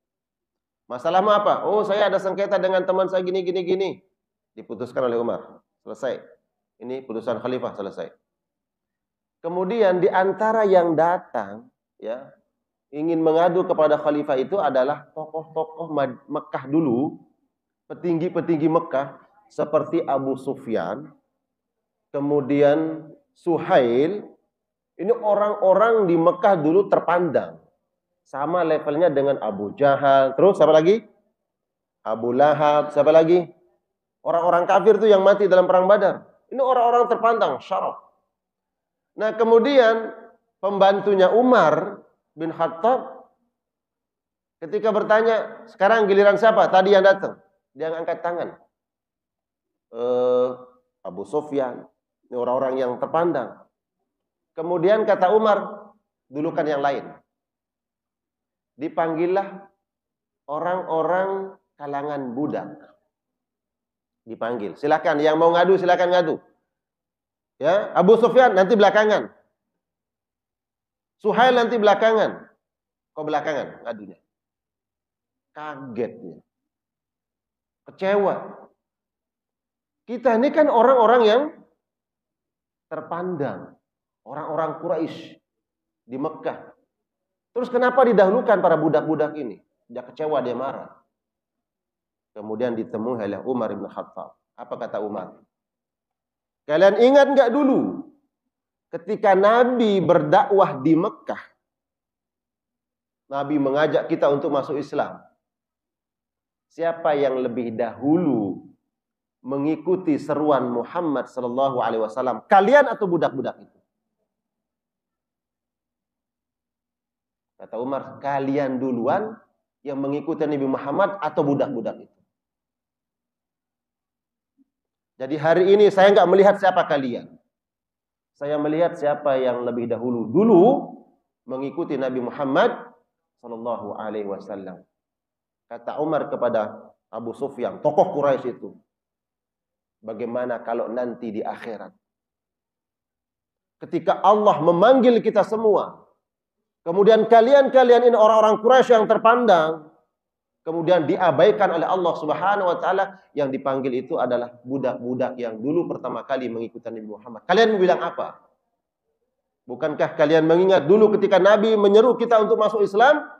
Masalahmu apa? Oh, saya ada sengketa dengan teman saya gini. Diputuskan oleh Umar. Selesai. Ini putusan khalifah, selesai. Kemudian di antara yang datang, ya, ingin mengadu kepada khalifah itu adalah tokoh-tokoh Mekah dulu, petinggi-petinggi Mekah, seperti Abu Sufyan, kemudian Suhail. Ini orang-orang di Mekah dulu terpandang. Sama levelnya dengan Abu Jahal. Terus siapa lagi? Abu Lahab. Siapa lagi? Orang-orang kafir itu yang mati dalam perang Badar. Ini orang-orang terpandang, syaraf. Nah, kemudian pembantunya Umar bin Khattab ketika bertanya, sekarang giliran siapa? Tadi yang datang. Dia angkat tangan. Abu Sufyan. Ini orang-orang yang terpandang. Kemudian kata Umar, dulukan yang lain. Dipanggillah orang-orang kalangan budak. Dipanggil. Silakan, yang mau ngadu silakan ngadu. Ya, Abu Sufyan nanti belakangan. Suhail nanti belakangan. Kau belakangan ngadunya. Kaget dia. Kecewa. Kita ini kan orang-orang yang terpandang. Orang-orang Quraisy di Mekah. Terus kenapa didahulukan para budak-budak ini? Dia kecewa, dia marah. Kemudian ditemui oleh Umar bin Khattab. Apa kata Umar? Kalian ingat nggak dulu ketika Nabi berdakwah di Mekah? Nabi mengajak kita untuk masuk Islam. Siapa yang lebih dahulu mengikuti seruan Muhammad sallallahu alaihi wasallam? Kalian atau budak-budak itu? Kata Umar, kalian duluan yang mengikuti Nabi Muhammad atau budak-budak itu? Jadi hari ini saya nggak melihat siapa kalian. Saya melihat siapa yang lebih dahulu mengikuti Nabi Muhammad sallallahu alaihi wasallam. Kata Umar kepada Abu Sufyan, tokoh Quraisy itu, bagaimana kalau nanti di akhirat, ketika Allah memanggil kita semua, kemudian kalian ini orang-orang Quraisy yang terpandang, kemudian diabaikan oleh Allah Subhanahu wa taala, yang dipanggil itu adalah budak-budak yang dulu pertama kali mengikuti Nabi Muhammad. Kalian bilang apa? Bukankah kalian mengingat dulu ketika Nabi menyeru kita untuk masuk Islam?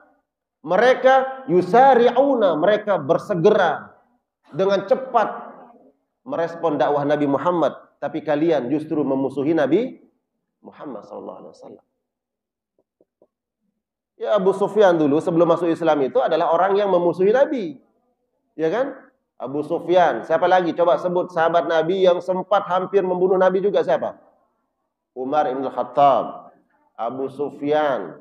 Mereka yusari'una, mereka bersegera dengan cepat merespon dakwah Nabi Muhammad, tapi kalian justru memusuhi Nabi Muhammad sallallahu alaihi wasallam. Ya, Abu Sufyan dulu sebelum masuk Islam itu adalah orang yang memusuhi Nabi. Ya kan? Abu Sufyan. Siapa lagi? Coba sebut sahabat Nabi yang sempat hampir membunuh Nabi juga siapa? Umar bin Khattab, Abu Sufyan,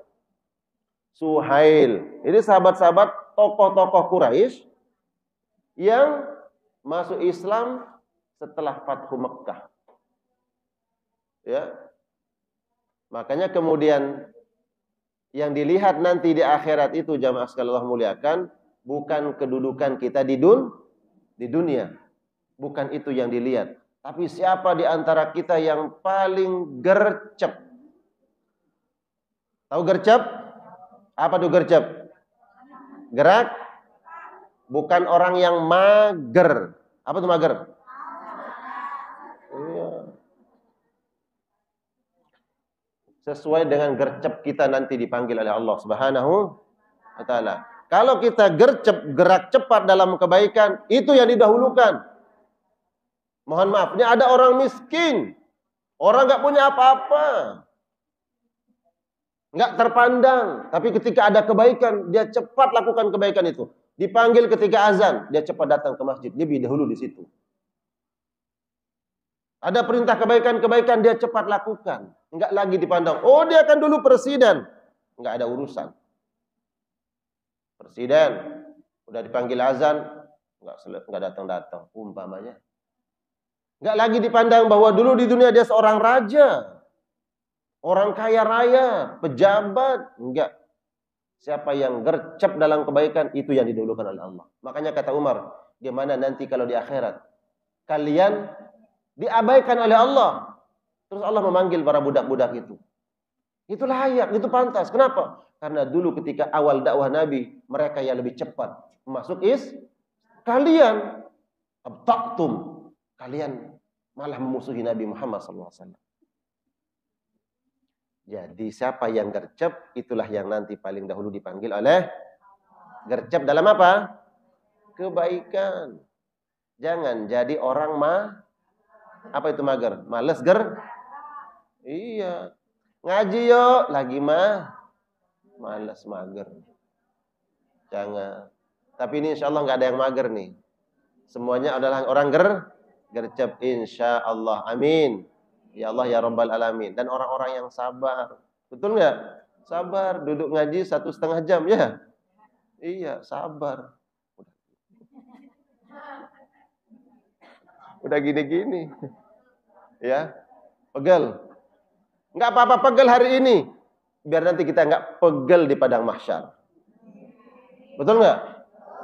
Suhail. Ini sahabat-sahabat tokoh-tokoh Quraisy yang masuk Islam setelah Fathu Mekkah. Ya. Makanya kemudian yang dilihat nanti di akhirat itu, jamaah sekalian Allah muliakan, bukan kedudukan kita di dunia. Bukan itu yang dilihat. Tapi siapa di antara kita yang paling gercep? Tahu gercep? Apa tuh gercep? Gerak. Bukan orang yang mager. Apa tuh mager? Iya. Sesuai dengan gercep kita nanti dipanggil oleh Allah Subhanahu wa taala. Kalau kita gercep, gerak cepat dalam kebaikan, itu yang didahulukan. Mohon maaf, ini ada orang miskin. Orang nggak punya apa-apa. Nggak terpandang. Tapi ketika ada kebaikan, dia cepat lakukan kebaikan itu. Dipanggil ketika azan, dia cepat datang ke masjid. Dia lebih dahulu di situ. Ada perintah kebaikan-kebaikan, dia cepat lakukan. Enggak lagi dipandang, oh dia kan dulu presiden. Enggak ada urusan. Presiden, udah dipanggil azan, enggak datang-datang, umpamanya. Enggak lagi dipandang bahwa dulu di dunia dia seorang raja. Orang kaya raya, pejabat. Enggak. Siapa yang gercep dalam kebaikan, itu yang didahulukan oleh Allah. Makanya kata Umar, gimana nanti kalau di akhirat kalian diabaikan oleh Allah, terus Allah memanggil para budak-budak itu. Itu layak, itu pantas. Kenapa? Karena dulu ketika awal dakwah Nabi, mereka yang lebih cepat masuk kalian abtaqtum, kalian malah memusuhi Nabi Muhammad SAW. Jadi siapa yang gercep, itulah yang nanti paling dahulu dipanggil oleh gercep dalam apa? Kebaikan. Jangan jadi orang apa itu mager? Males Iya. Ngaji yuk, lagi males mager. Jangan. Tapi ini insya Allah nggak ada yang mager nih. Semuanya adalah orang gercep insya Allah. Amin. Ya Allah ya Rabbal Alamin. Dan orang-orang yang sabar. Betul nggak? Sabar, duduk ngaji 1,5 jam ya. Iya, sabar. Udah gini-gini. Ya, pegel. Nggak apa-apa pegel hari ini. Biar nanti kita nggak pegel di padang mahsyar. Betul nggak?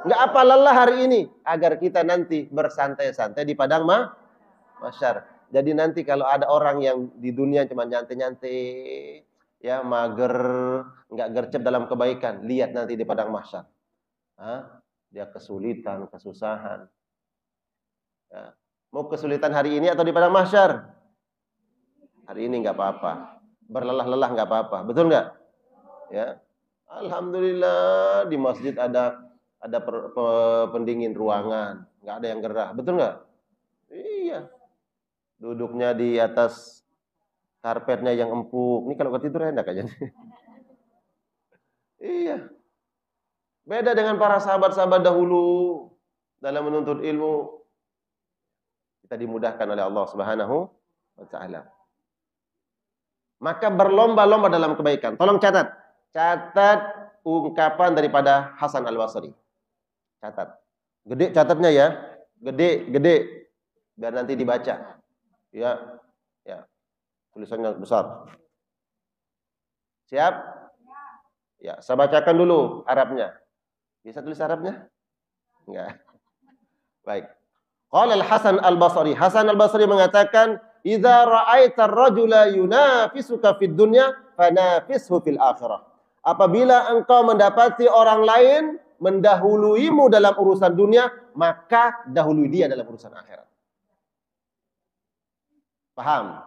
Nggak apa lelah hari ini. Agar kita nanti bersantai-santai di padang mahsyar. Jadi nanti kalau ada orang yang di dunia cuma nyantai-nyantai, ya mager, nggak gercep dalam kebaikan, lihat nanti di padang mahsyar. Dia kesulitan, kesusahan. Ya. Mau kesulitan hari ini atau di padang mahsyar? Hari ini nggak apa-apa. Berlelah-lelah nggak apa-apa. Betul nggak? Ya. Alhamdulillah di masjid ada pendingin ruangan, nggak ada yang gerah. Betul nggak? Iya. Duduknya di atas karpetnya yang empuk. Ini kalau ketidur enak aja. Iya. Beda dengan para sahabat-sahabat dahulu dalam menuntut ilmu. Kita dimudahkan oleh Allah Subhanahu wa taala. Maka berlomba-lomba dalam kebaikan. Tolong catat. Catat ungkapan daripada Hasan Al-Basri. Catat. Gede catatnya ya. Gede. Biar nanti dibaca. Ya. Ya. Tulisannya besar. Siap? Ya, saya bacakan dulu Arabnya. Bisa tulis Arabnya? Enggak. Baik. Qala Al-Hasan Al-Basri. Hasan Al-Basri mengatakan, "Idza ra'aita ar-rajula yunafisuka fid dunya, fanafishu fil akhirah." Apabila engkau mendapati orang lain mendahuluimu dalam urusan dunia, maka dahului dia dalam urusan akhirat. Paham?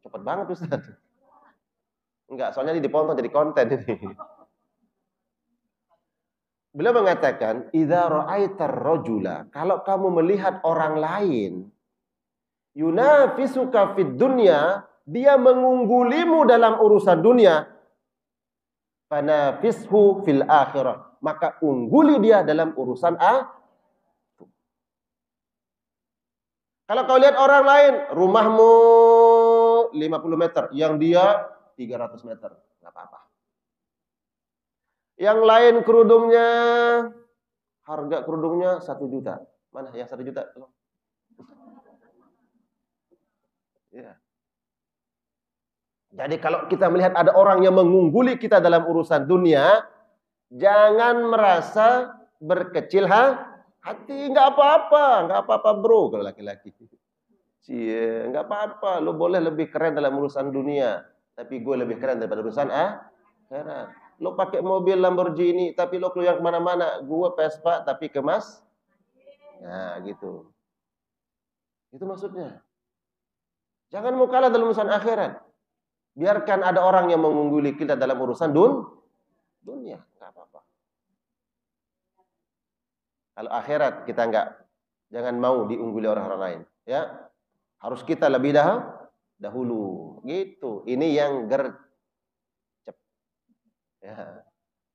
Cepat banget Ustaz. Enggak, soalnya ini dipotong jadi konten ini. Beliau mengatakan, "Idza ra'aitar rajula," kalau kamu melihat orang lain yunafisuka fid dunya, dia mengunggulimu dalam urusan dunia, fanafishu fil akhirah, maka ungguli dia dalam urusan Kalau kau lihat orang lain, rumahmu 50 meter, yang dia 300 meter, enggak apa-apa. Yang lain kerudungnya, harga kerudungnya 1 juta. Mana yang 1 juta? Ya. Jadi kalau kita melihat ada orang yang mengungguli kita dalam urusan dunia, jangan merasa berkecil hati. Nggak apa-apa bro kalau laki-laki. Nggak apa-apa, lo boleh lebih keren dalam urusan dunia, tapi gue lebih keren daripada urusan akhirat. Lo pakai mobil Lamborghini, tapi lo keluar kemana-mana. Gue Vespa, tapi kemas. Nah, gitu. Itu maksudnya. Jangan mau kalah dalam urusan akhirat. Biarkan ada orang yang mengungguli kita dalam urusan dunia. Nggak apa-apa. Kalau akhirat kita jangan mau diungguli orang-orang lain. Ya, harus kita lebih dahulu. Gitu. Ini yang gercep. Ya,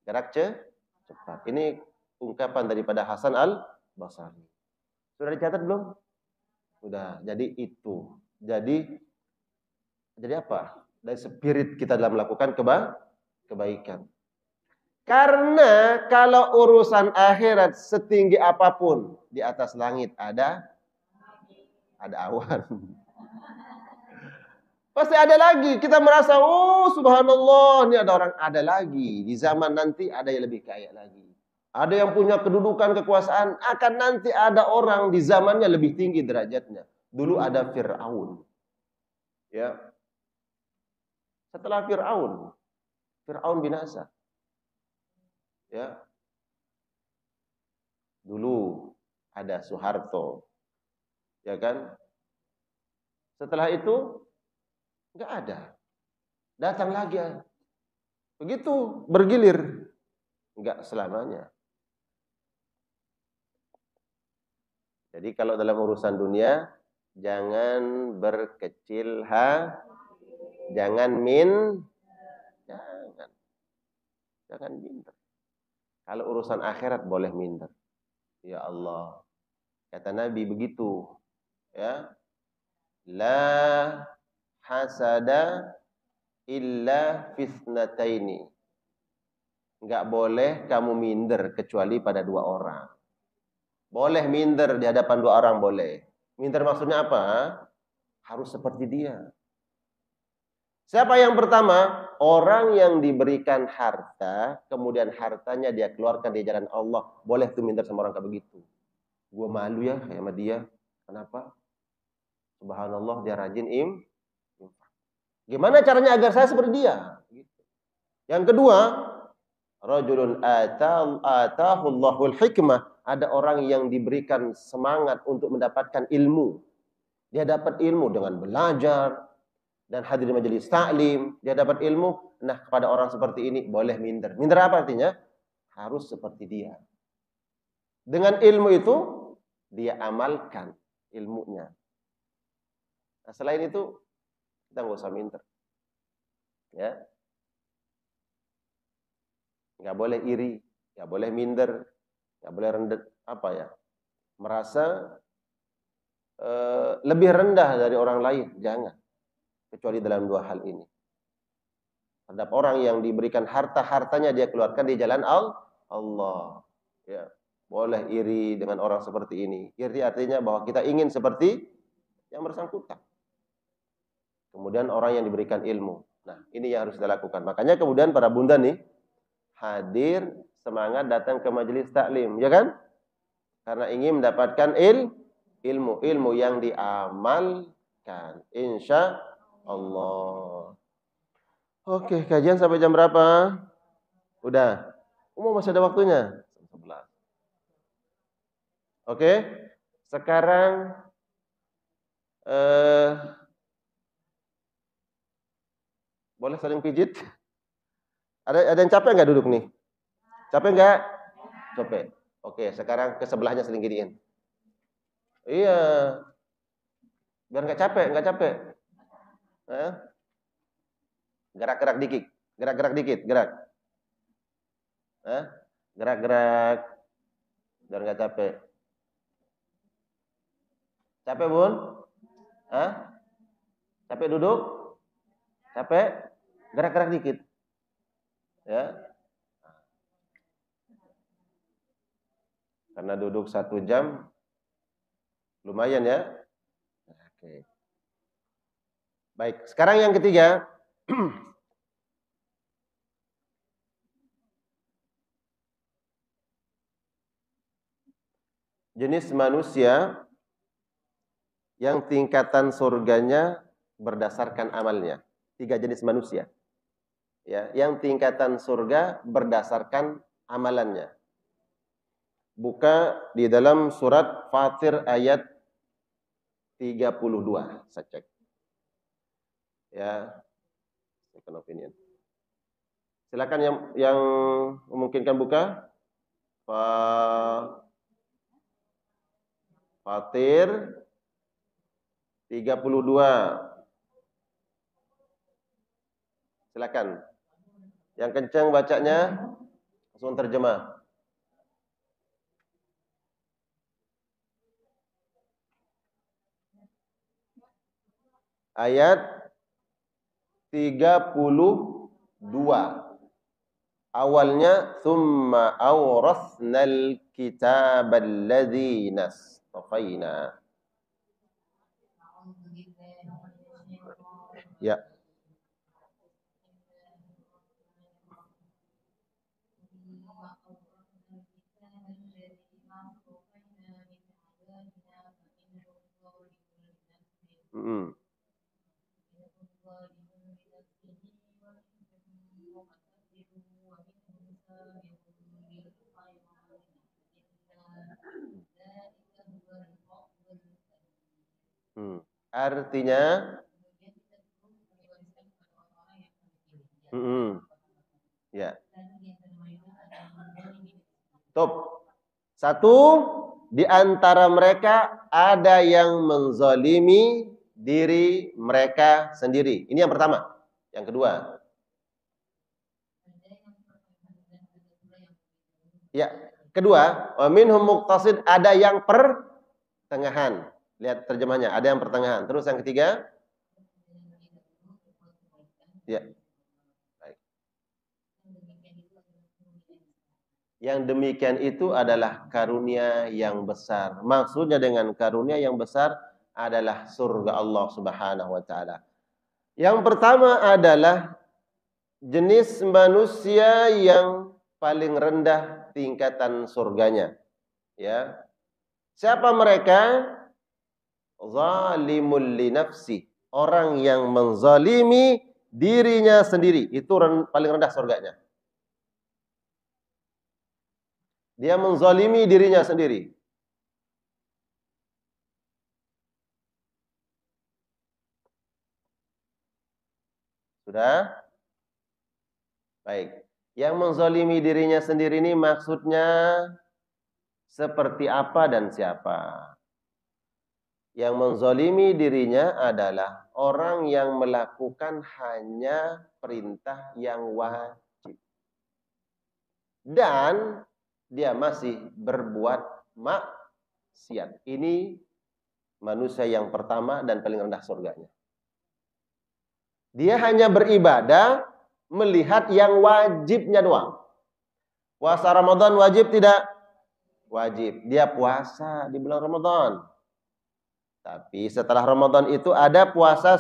gerak cepat. Ini ungkapan daripada Hasan Al-Basri. Sudah dicatat belum? Sudah. Jadi itu. Jadi apa? Dari spirit kita dalam melakukan kebaikan. Karena kalau urusan akhirat setinggi apapun, di atas langit ada awan. Pasti ada lagi. Kita merasa, oh subhanallah, ini ada orang, ada lagi. Di zaman nanti ada yang lebih kaya lagi. Ada yang punya kedudukan, kekuasaan. Akan nanti ada orang di zamannya lebih tinggi derajatnya. Dulu ada Fir'aun. Ya. Setelah Fir'aun binasa. Ya. Dulu ada Soeharto. Ya kan? Setelah itu enggak ada. Datang lagi. Begitu bergilir. Enggak selamanya. Jadi kalau dalam urusan dunia, jangan berkecil jangan jangan minder. Kalau urusan akhirat boleh minder. Ya Allah, Kata Nabi begitu. Ya. La hasada illa fitnataini. Enggak boleh kamu minder kecuali pada dua orang. Boleh minder di hadapan dua orang, boleh. Minder maksudnya apa? Harus seperti dia. Siapa yang pertama? Orang yang diberikan harta, kemudian hartanya dia keluarkan di jalan Allah. Boleh tuh minder sama orang kayak begitu. Gua malu ya kayak sama dia. Kenapa? Subhanallah, dia rajin infak. Gimana caranya agar saya seperti dia? Yang kedua, rajulun atahu Allahul hikmah. Ada orang yang diberikan semangat untuk mendapatkan ilmu. Dia dapat ilmu dengan belajar dan hadir di majelis taklim. Dia dapat ilmu. Nah, kepada orang seperti ini boleh minder. Minder apa artinya? Harus seperti dia. Dengan ilmu itu dia amalkan ilmunya. Nah, selain itu kita nggak usah minder. Ya. Nggak boleh iri, nggak boleh minder, nggak boleh rendah merasa lebih rendah dari orang lain, jangan. Kecuali dalam dua hal ini. Terhadap orang yang diberikan hartanya dia keluarkan di jalan Allah. Ya, boleh iri dengan orang seperti ini. Iri artinya bahwa kita ingin seperti yang bersangkutan. Kemudian orang yang diberikan ilmu. Nah, ini yang harus kita lakukan. Makanya kemudian para bunda nih hadir, semangat datang ke majelis taklim, ya kan? Karena ingin mendapatkan ilmu yang diamalkan, insya Allah. Oke, kajian sampai jam berapa? Udah. Masih ada waktunya. 11. Oke. Sekarang boleh saling pijit? Ada yang capek nggak duduk nih? Capek nggak? Capek. Oke, sekarang ke sebelahnya saling giniin. Iya. Biar nggak capek. Gerak-gerak dikit. Gerak. Gerak. Biar nggak capek. Capek, Bun? Capek duduk? Capek? Gerak-gerak dikit. Ya. Karena duduk 1 jam lumayan ya. Oke. Baik, sekarang yang ketiga. Jenis manusia yang tingkatan surganya berdasarkan amalnya. 3 jenis manusia. Ya, yang tingkatan surga berdasarkan amalannya. Buka di dalam surat Fatir ayat 32. Saya cek. Ya, second opinion. Silakan yang memungkinkan buka. Fatir 32. Silakan. Yang kencang bacanya langsung terjemah. Ayat 32. Awalnya thumma awrasnal kitabal ladzina istafaina. Ya. Artinya ya. Top. 1, di antara mereka ada yang menzalimi diri mereka sendiri. Ini yang pertama. Yang kedua. Ya, kedua, minhum muqtasid, ada yang pertengahan. Lihat terjemahnya, ada yang pertengahan. Terus yang ketiga? Ya. Baik. Yang demikian itu adalah karunia yang besar. Maksudnya dengan karunia yang besar adalah surga Allah Subhanahu wa taala. Yang pertama adalah jenis manusia yang paling rendah tingkatan surganya. Ya. Siapa mereka? Zalimul li nafsi, orang yang menzalimi dirinya sendiri, itu paling rendah surganya. Dia menzalimi dirinya sendiri. Sudah? Baik. Yang menzalimi dirinya sendiri ini maksudnya seperti apa dan siapa? Yang menzalimi dirinya adalah orang yang melakukan hanya perintah yang wajib. Dan dia masih berbuat maksiat. Ini manusia yang pertama dan paling rendah surganya. Dia hanya beribadah melihat yang wajibnya doang. Puasa Ramadan wajib tidak? Wajib. Dia puasa di bulan Ramadan. Tapi setelah Ramadan itu ada puasa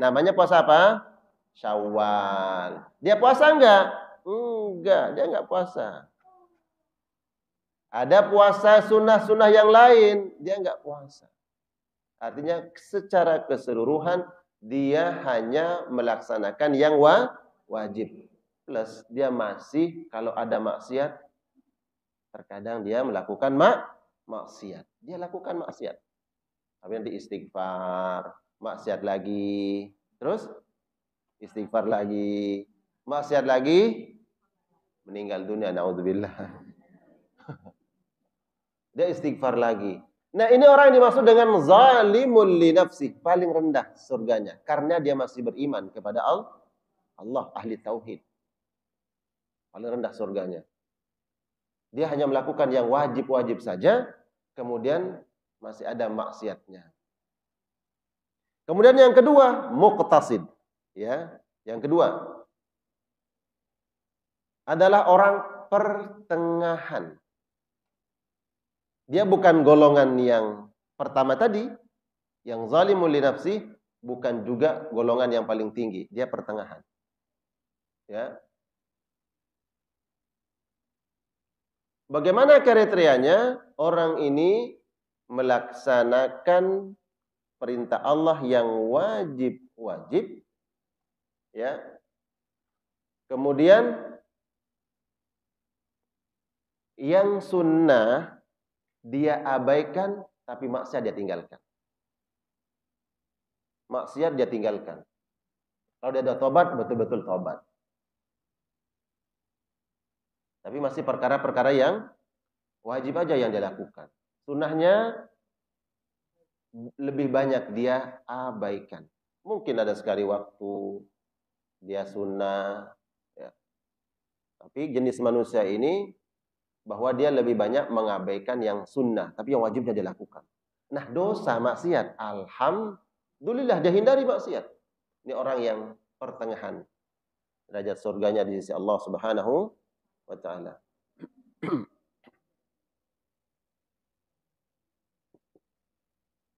namanya puasa apa? Syawal. Dia puasa enggak? Enggak, dia enggak puasa. Ada puasa sunnah-sunnah yang lain, dia enggak puasa. Artinya secara keseluruhan dia hanya melaksanakan yang wajib. Plus dia masih kalau ada maksiat, terkadang dia melakukan maksiat. Dia lakukan maksiat. Tapi nanti istighfar, maksiat lagi, terus istighfar lagi, maksiat lagi, meninggal dunia, naudzubillah. Dia istighfar lagi. Nah, ini orang yang dimaksud dengan zalimul li nafsi, paling rendah surganya, karena dia masih beriman kepada Allah, ahli tauhid. Paling rendah surganya. Dia hanya melakukan yang wajib-wajib saja, kemudian masih ada maksiatnya. Kemudian yang kedua, muqtasid. Ya, yang kedua adalah orang pertengahan. Dia bukan golongan yang pertama tadi, yang zalimul li nafsi, bukan juga golongan yang paling tinggi. Dia pertengahan. Ya. Bagaimana kriterianya? Orang ini melaksanakan perintah Allah yang wajib, ya. Kemudian yang sunnah dia abaikan, tapi maksiat dia tinggalkan. Maksiat dia tinggalkan. Kalau dia ada tobat, betul-betul tobat. Tapi masih perkara-perkara yang wajib aja yang dia lakukan. Sunnahnya lebih banyak dia abaikan. Mungkin ada sekali waktu dia sunnah. Ya. Tapi jenis manusia ini bahwa dia lebih banyak mengabaikan yang sunnah. Tapi yang wajibnya dia lakukan. Nah, dosa maksiat, alhamdulillah dia hindari maksiat. Ini orang yang pertengahan. Derajat surganya di sisi Allah Subhanahu wa taala.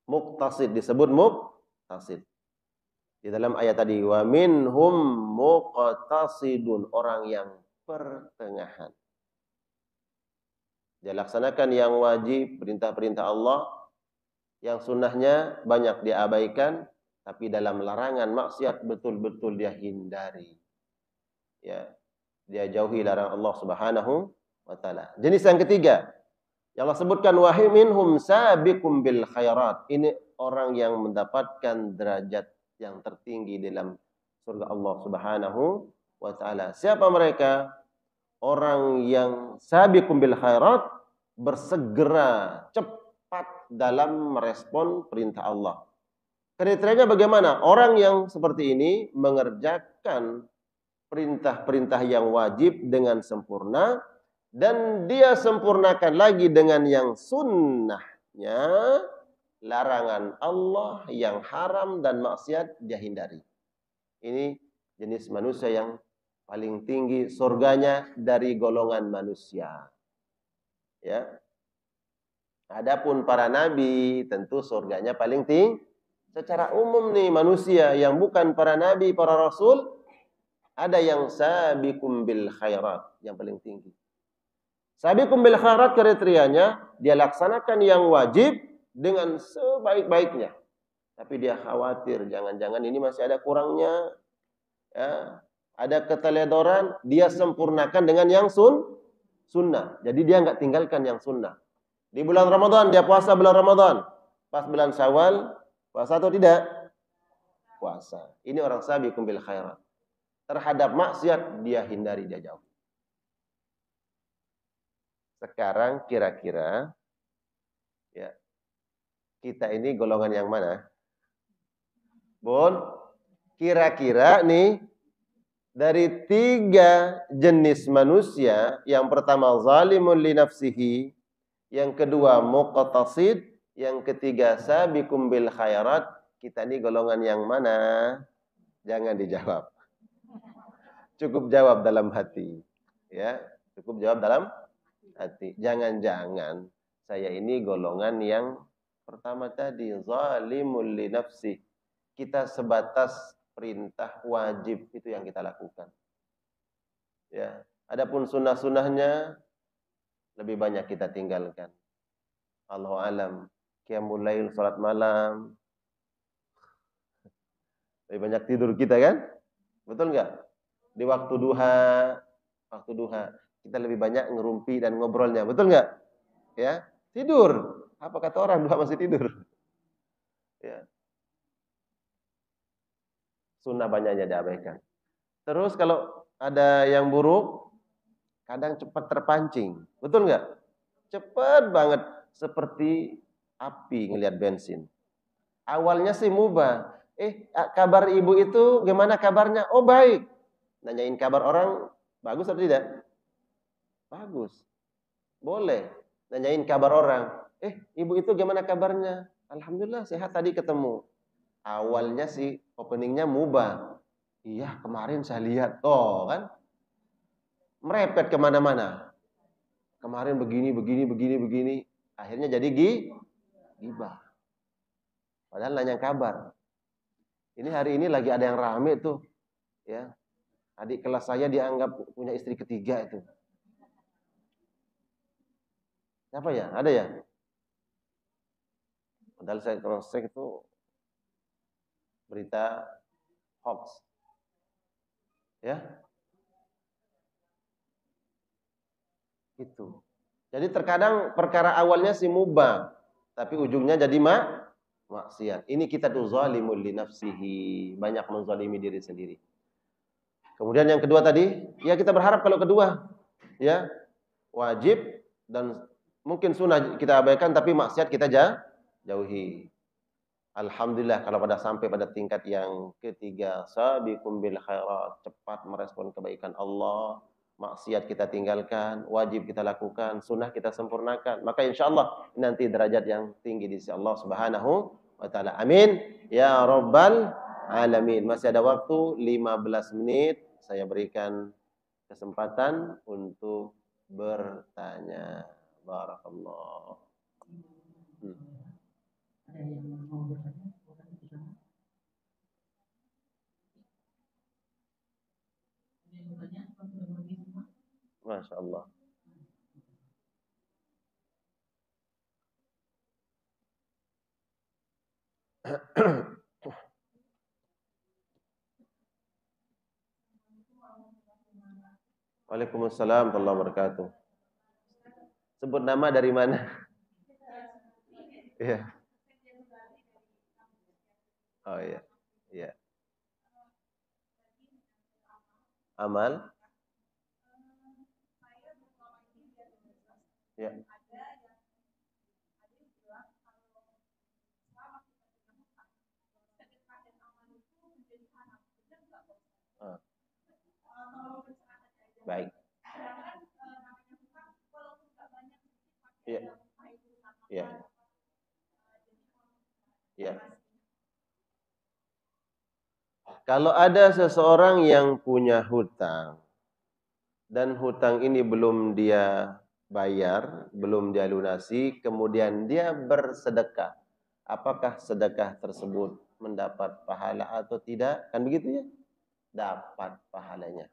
Muqtasid disebut muqtasid. Di dalam ayat tadi wa minhum muqtasidun, orang yang pertengahan. Dia laksanakan yang wajib, perintah-perintah Allah, yang sunnahnya banyak dia abaikan, tapi dalam larangan maksiat betul-betul dia hindari. Ya, dia jauhi larangan Allah Subhanahu wa taala. Jenis yang ketiga, yang Allah sebutkan wa minhum sabiqum bil khairat. Ini orang yang mendapatkan derajat yang tertinggi dalam surga Allah Subhanahu wa taala. Siapa mereka? Orang yang sabiqum bil khairat, bersegera cepat dalam merespon perintah Allah. Kriterianya bagaimana? Orang yang seperti ini mengerjakan perintah-perintah yang wajib dengan sempurna, dan dia sempurnakan lagi dengan yang sunnah. wajibnya, larangan Allah yang haram dan maksiat dia hindari. Ini jenis manusia yang paling tinggi surganya dari golongan manusia. Ya. Adapun para nabi tentu surganya paling tinggi. Secara umum nih manusia yang bukan para nabi, para rasul, ada yang sabiqum bil khairat yang paling tinggi. Sabiqum bil khairat kriterianya dia laksanakan yang wajib dengan sebaik-baiknya. Tapi dia khawatir jangan-jangan ini masih ada kurangnya. Ya, ada keteledoran, dia sempurnakan dengan yang sunnah. Jadi dia nggak tinggalkan yang sunnah. Di bulan Ramadan dia puasa bulan Ramadan. Pas bulan Syawal puasa atau tidak? Puasa. Ini orang sabiqum bil khairat. Terhadap maksiat dia hindari, dia jauh. Sekarang kira-kira ya, kita ini golongan yang mana? Bon, kira-kira nih dari 3 jenis manusia, yang pertama zalimun li nafsihi, yang kedua muqtasid, yang ketiga sabiqum bil khairat, kita ini golongan yang mana? Jangan dijawab. Cukup jawab dalam hati. Ya, cukup jawab dalam hati. Jangan-jangan saya ini golongan yang pertama tadi, zalimul li nafsi. Kita sebatas perintah wajib itu yang kita lakukan. Ya, adapun sunnah-sunnahnya lebih banyak kita tinggalkan. Allahu alam. Qiyamul lail, salat malam. Lebih banyak tidur kita kan? Betul enggak? Di waktu duha kita lebih banyak ngerumpi dan ngobrolnya. Betul enggak? Ya, tidur. Apa kata orang, duha masih tidur. Ya. Sunnah banyaknya diabaikan. Terus kalau ada yang buruk, kadang cepat terpancing. Betul nggak? Cepat banget. Seperti api ngelihat bensin. Awalnya sih mubah. Kabar ibu itu gimana kabarnya? Oh baik. Nanyain kabar orang, bagus atau tidak? Bagus. Boleh. Nanyain kabar orang. Ibu itu gimana kabarnya? Alhamdulillah sehat, tadi ketemu. Awalnya sih openingnya mubah. Iya kemarin saya lihat. Oh kan. Merepet kemana-mana. Kemarin begini. Akhirnya jadi gibah. Padahal nanya kabar. Ini hari ini lagi ada yang rame tuh. Ya. Adik kelas saya dianggap punya istri ketiga itu. Siapa ya? Ada ya? Padahal saya cross-check itu berita hoax. Ya. Itu. Jadi terkadang perkara awalnya sih mubah, tapi ujungnya jadi maksiat. Ini kita tuh zalimul li nafsihi, banyak menzalimi diri sendiri. Kemudian yang kedua tadi, ya kita berharap kalau kedua, ya wajib dan mungkin sunnah kita abaikan, tapi maksiat kita jauhi. Alhamdulillah kalau sampai pada tingkat yang ketiga, sabiqum bil khairat, cepat merespon kebaikan Allah, maksiat kita tinggalkan, wajib kita lakukan, sunnah kita sempurnakan. Maka insyaallah nanti derajat yang tinggi di sisi Allah Subhanahu wa taala. Amin ya rabbal alamin. Masih ada waktu 15 menit, saya berikan kesempatan untuk bertanya. Barakallah.
Ada yang mau bertanya?
Masya Allah. Waalaikumsalam warahmatullahi wabarakatuh. Sebut nama dari mana? Iya. Oh iya. Iya. Amal. Ya. Baik. Iya. Iya. Ya. Kalau ada seseorang yang punya hutang dan hutang ini belum dia bayar, belum dia lunasi, kemudian dia bersedekah, apakah sedekah tersebut mendapat pahala atau tidak? Kan begitu ya? Dapat pahalanya.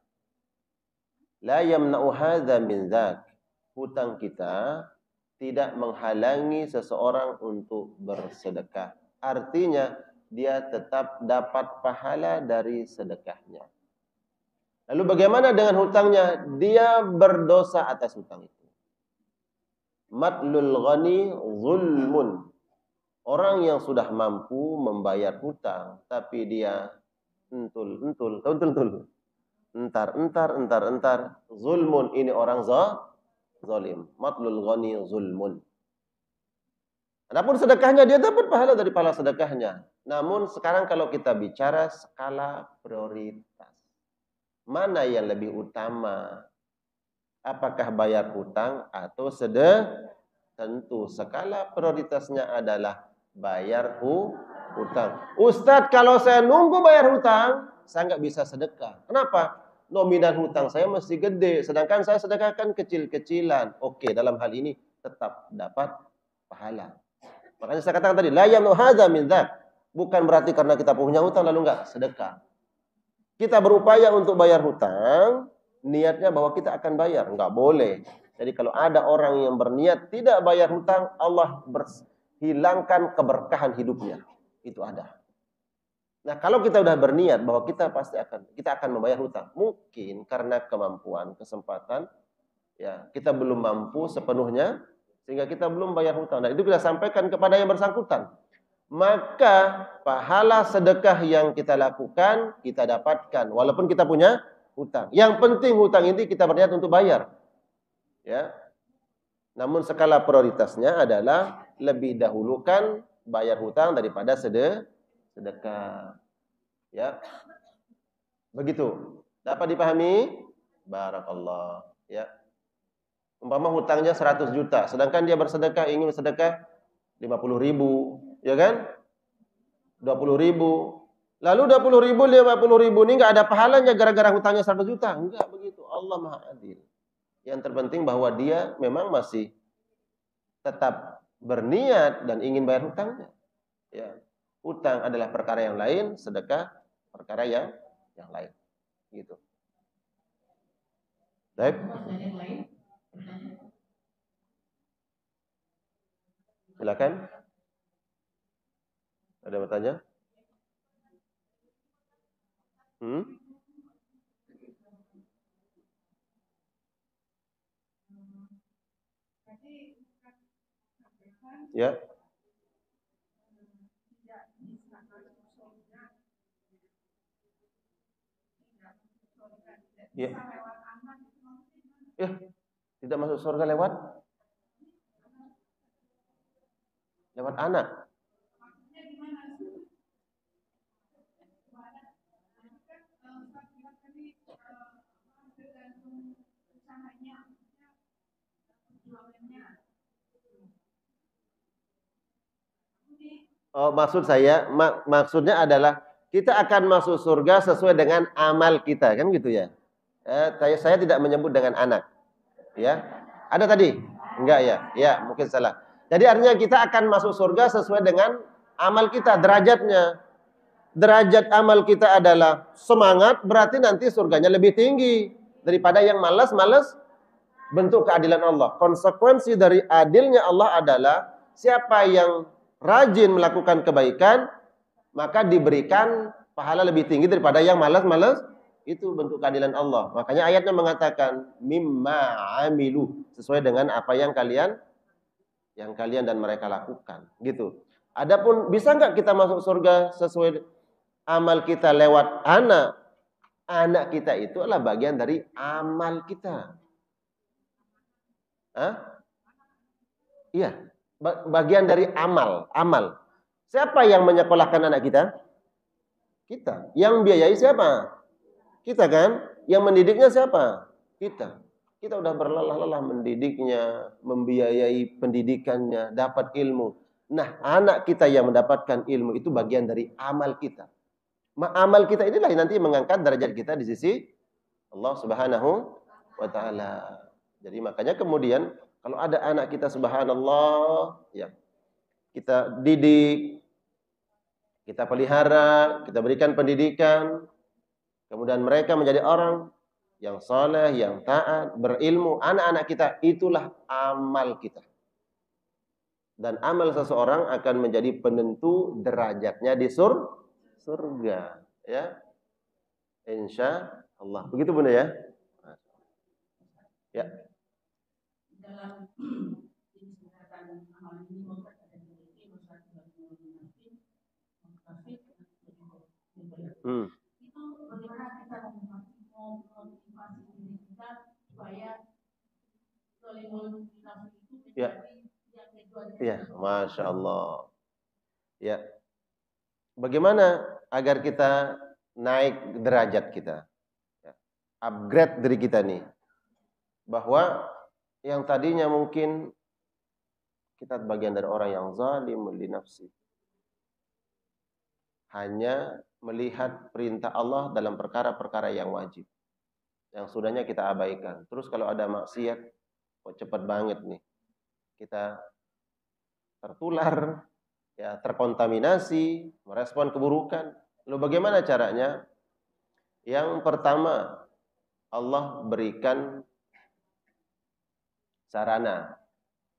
La yamna'u hadza min dzak. Hutang kita tidak menghalangi seseorang untuk bersedekah. Artinya dia tetap dapat pahala dari sedekahnya. Lalu bagaimana dengan hutangnya? Dia berdosa atas hutang itu. Matlul ghani zulmun. Orang yang sudah mampu membayar hutang, tapi dia entar, zulmun, ini orang zalim. Matlul ghani zulmun. Adapun sedekahnya, dia dapat pahala dari pahala sedekahnya. Namun sekarang kalau kita bicara skala prioritas, mana yang lebih utama? Apakah bayar hutang atau sedekah? Tentu skala prioritasnya adalah bayar hutang. Ustadz, kalau saya nunggu bayar hutang, saya nggak bisa sedekah. Kenapa? Nominal hutang saya masih gede, sedangkan saya sedekahkan kecil-kecilan. Oke, dalam hal ini tetap dapat pahala. Makanya saya katakan tadi, la yamnu hadza min dzak. Bukan berarti karena kita punya hutang lalu enggak sedekah. Kita berupaya untuk bayar hutang, niatnya bahwa kita akan bayar, enggak boleh. Jadi kalau ada orang yang berniat tidak bayar hutang, Allah hilangkan keberkahan hidupnya. Itu ada. Nah, kalau kita sudah berniat bahwa kita akan membayar hutang, mungkin karena kemampuan, kesempatan, ya, kita belum mampu sepenuhnya sehingga kita belum bayar hutang. Nah, itu kita sampaikan kepada yang bersangkutan. Maka pahala sedekah yang kita lakukan, kita dapatkan. Walaupun kita punya hutang. Yang penting hutang ini kita berniat untuk bayar. Ya. Namun skala prioritasnya adalah lebih dahulukan bayar hutang daripada sedekah. Ya. Begitu. Dapat dipahami? Barakallah. Ya. Umpama hutangnya 100 juta, sedangkan dia bersedekah, ingin bersedekah 50.000, ya kan? 20.000. Lalu 20.000, 50.000 ini nggak ada pahalanya gara-gara hutangnya 100 juta. Enggak begitu. Allah Maha Adil. Yang terpenting bahwa dia memang masih tetap berniat dan ingin bayar hutangnya. Ya. Hutang adalah perkara yang lain, sedekah perkara yang lain. Gitu. Baik. Silakan. Ada yang bertanya? Ya. Ya. Ya. Tidak masuk surga lewat anak. Oh, maksud saya, maksudnya adalah kita akan masuk surga sesuai dengan amal kita, kan gitu ya? Saya tidak menyebut dengan anak, ya. Ada tadi? Enggak ya? Ya, mungkin salah. Jadi artinya kita akan masuk surga sesuai dengan amal kita, derajatnya. Derajat amal kita adalah semangat, berarti nanti surganya lebih tinggi daripada yang malas-malas. Bentuk keadilan Allah. Konsekuensi dari adilnya Allah adalah siapa yang rajin melakukan kebaikan, maka diberikan pahala lebih tinggi daripada yang malas-malas. Itu bentuk keadilan Allah. Makanya ayatnya mengatakan mimma amilu, sesuai dengan apa yang kalian dan mereka lakukan. Gitu. Adapun bisa nggak kita masuk surga sesuai amal kita lewat anak? Anak kita itu adalah bagian dari amal kita. Iya, bagian dari amal. Siapa yang menyekolahkan anak kita? Kita. Yang biayai siapa? Kita kan? Yang mendidiknya siapa? Kita. Kita udah berlelah-lelah mendidiknya, membiayai pendidikannya, dapat ilmu. Nah, anak kita yang mendapatkan ilmu itu bagian dari amal kita. Amal kita inilah yang nanti mengangkat derajat kita di sisi Allah Subhanahu wa taala. Jadi makanya kemudian kalau ada anak kita subhanallah, ya, kita didik, kita pelihara, kita berikan pendidikan, kemudian mereka menjadi orang yang saleh, yang taat, berilmu, anak-anak kita itulah amal kita. Dan amal seseorang akan menjadi penentu derajatnya di surga, ya. Insya Allah. Begitu Bunda ya? Ya.
Dalam ini sebenarnya amal ini Ustaz ada memiliki Ustaz itu bagaimana kita memotivasi diri kita supaya solimul nafsi itu menjadi yang kedua.
Ya, Masya Allah. Ya. Bagaimana agar kita naik derajat kita? Ya. Upgrade diri kita nih. Bahwa yang tadinya mungkin kita bagian dari orang yang zalim li nafsi. Hanya melihat perintah Allah dalam perkara-perkara yang wajib. Yang sudahnya kita abaikan. Terus kalau ada maksiat, kok cepat banget nih. Kita tertular, ya, terkontaminasi, merespon keburukan. Lalu bagaimana caranya? Yang pertama, Allah berikan sarana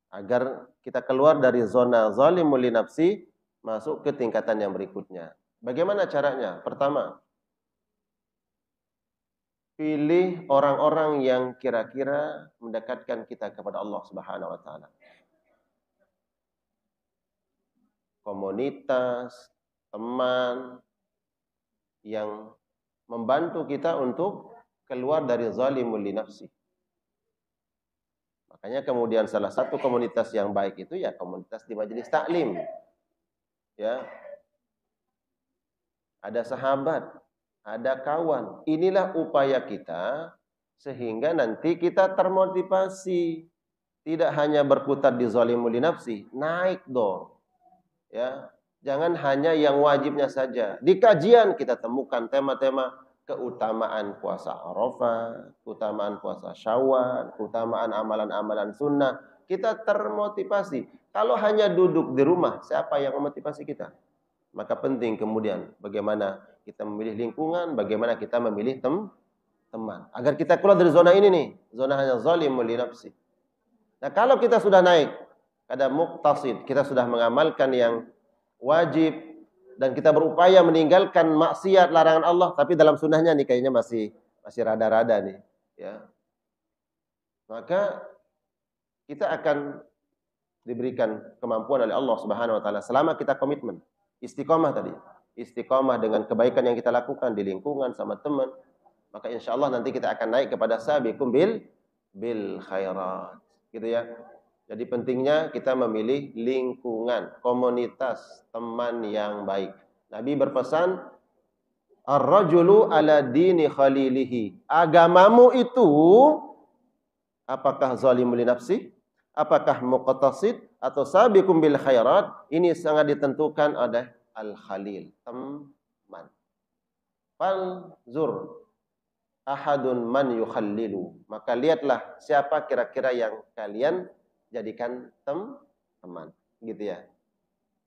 agar kita keluar dari zona zalimul li nafsi masuk ke tingkatan yang berikutnya. Bagaimana caranya? Pertama, pilih orang-orang yang kira-kira mendekatkan kita kepada Allah Subhanahu wa taala. Komunitas, teman yang membantu kita untuk keluar dari zalimul li nafsi. Makanya kemudian salah satu komunitas yang baik itu ya komunitas di majelis taklim. Ya. Ada sahabat, ada kawan. Inilah upaya kita sehingga nanti kita termotivasi. Tidak hanya berkutat di zalimul li nafsi, naik dong. Ya. Jangan hanya yang wajibnya saja. Di kajian kita temukan tema-tema keutamaan puasa Arafah, keutamaan puasa Syawal, keutamaan amalan-amalan sunnah. Kita termotivasi. Kalau hanya duduk di rumah, siapa yang memotivasi kita? Maka penting kemudian bagaimana kita memilih lingkungan, bagaimana kita memilih teman. Agar kita keluar dari zona ini nih, zona hanya zalimul li nafsi. Nah, kalau kita sudah naik, ada muqtasid, kita sudah mengamalkan yang wajib dan kita berupaya meninggalkan maksiat larangan Allah, tapi dalam sunnahnya nih kayaknya masih rada-rada nih, ya. Maka kita akan diberikan kemampuan oleh Allah Subhanahu wa taala selama kita komitmen. Istiqomah tadi. Istiqomah dengan kebaikan yang kita lakukan di lingkungan sama teman, maka insya Allah nanti kita akan naik kepada sabiqum bil khairat. Gitu ya. Jadi pentingnya kita memilih lingkungan, komunitas, teman yang baik. Nabi berpesan, ar-rajulu ala dini khalilihi. Agamamu itu apakah zalimul li nafsi? Apakah muqtasid atau sabiqum bil khairat? Ini sangat ditentukan oleh al-khalil, teman. Fal zur ahadun man yukhallilu. Maka lihatlah siapa kira-kira yang kalian jadikan teman, gitu ya.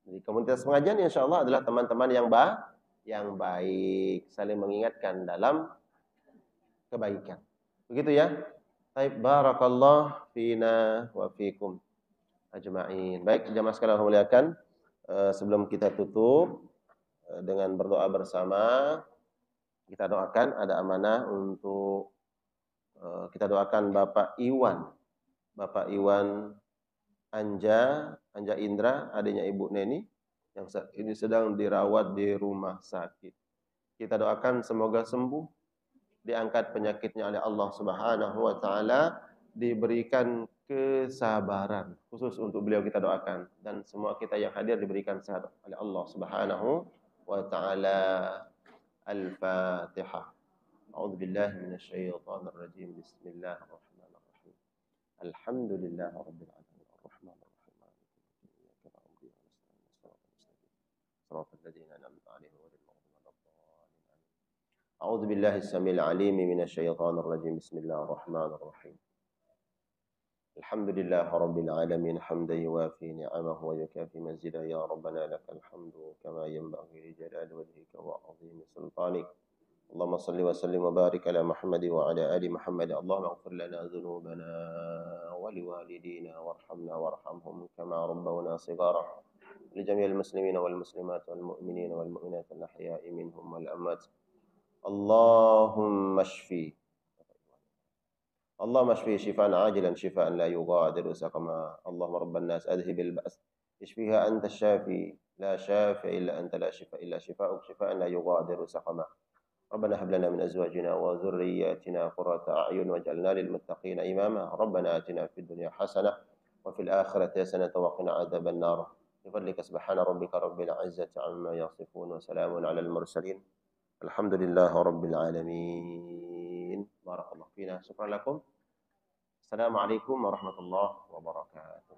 Jadi komunitas pengajian insya Allah adalah teman-teman yang baik, saling mengingatkan dalam kebaikan. Begitu ya. Baik, barakallah fina wa fikum ajma'in. Baik, jamaah sekalian muliakan, sebelum kita tutup dengan berdoa bersama, kita doakan ada amanah untuk kita doakan Bapak Iwan Anja Indra, adiknya Ibu Neni yang saat ini sedang dirawat di rumah sakit. Kita doakan semoga sembuh, diangkat penyakitnya oleh Allah Subhanahu wa taala, diberikan kesabaran khusus untuk beliau kita doakan, dan semua kita yang hadir diberikan sehat oleh Allah Subhanahu wa taala. Al-Fatihah. A'udzubillahi minasyaitonir rajim. Bismillahirrahmanirrahim. Alhamdulillahirabbil alamin. Arrahmanirrahim. Maliki yaumiddin. Iyyaka na'budu wa
صراط الذين أنعمت عليهم غير المغضوب عليهم. أعوذ بالله السميع العليم من الشيطان الرجيم. بسم الله الرحمن الرحيم. الحمد لله رب العالمين حمدا يوافي نعمه ويكافي مزيدا. يا ربنا لك الحمد كما ينبغي لجلال وجهك وعظيم سلطانك. اللهم صل وسلم وبارك على محمد وعلى آل محمد. اللهم اغفر لنا ذنوبنا ولوالدينا وارحمنا وارحمهم كما ربونا صغارا. لجميع المسلمين والمسلمات والمؤمنين والمؤمنات الأحياء منهم والأموات. اللهم اشفي شفاء عاجلا شفاء لا يغادر سقما. اللهم رب الناس أذهب البأس اشفيها أنت الشافي لا شافي إلا أنت لا شفاء إلا شفاءك شفاء لا يغادر سقما. ربنا هب لنا من أزواجنا وذرياتنا قرة أعين واجعلنا للمتقين إماما. ربنا آتنا في الدنيا حسنة وفي الآخرة حسنة وقنا عذاب النار. بفضلك سبحان ربك رب العزة عما يصفون وسلام على المرسلين الحمد لله رب العالمين. بارك الله فينا. شكرا لكم. السلام عليكم ورحمة الله وبركاته.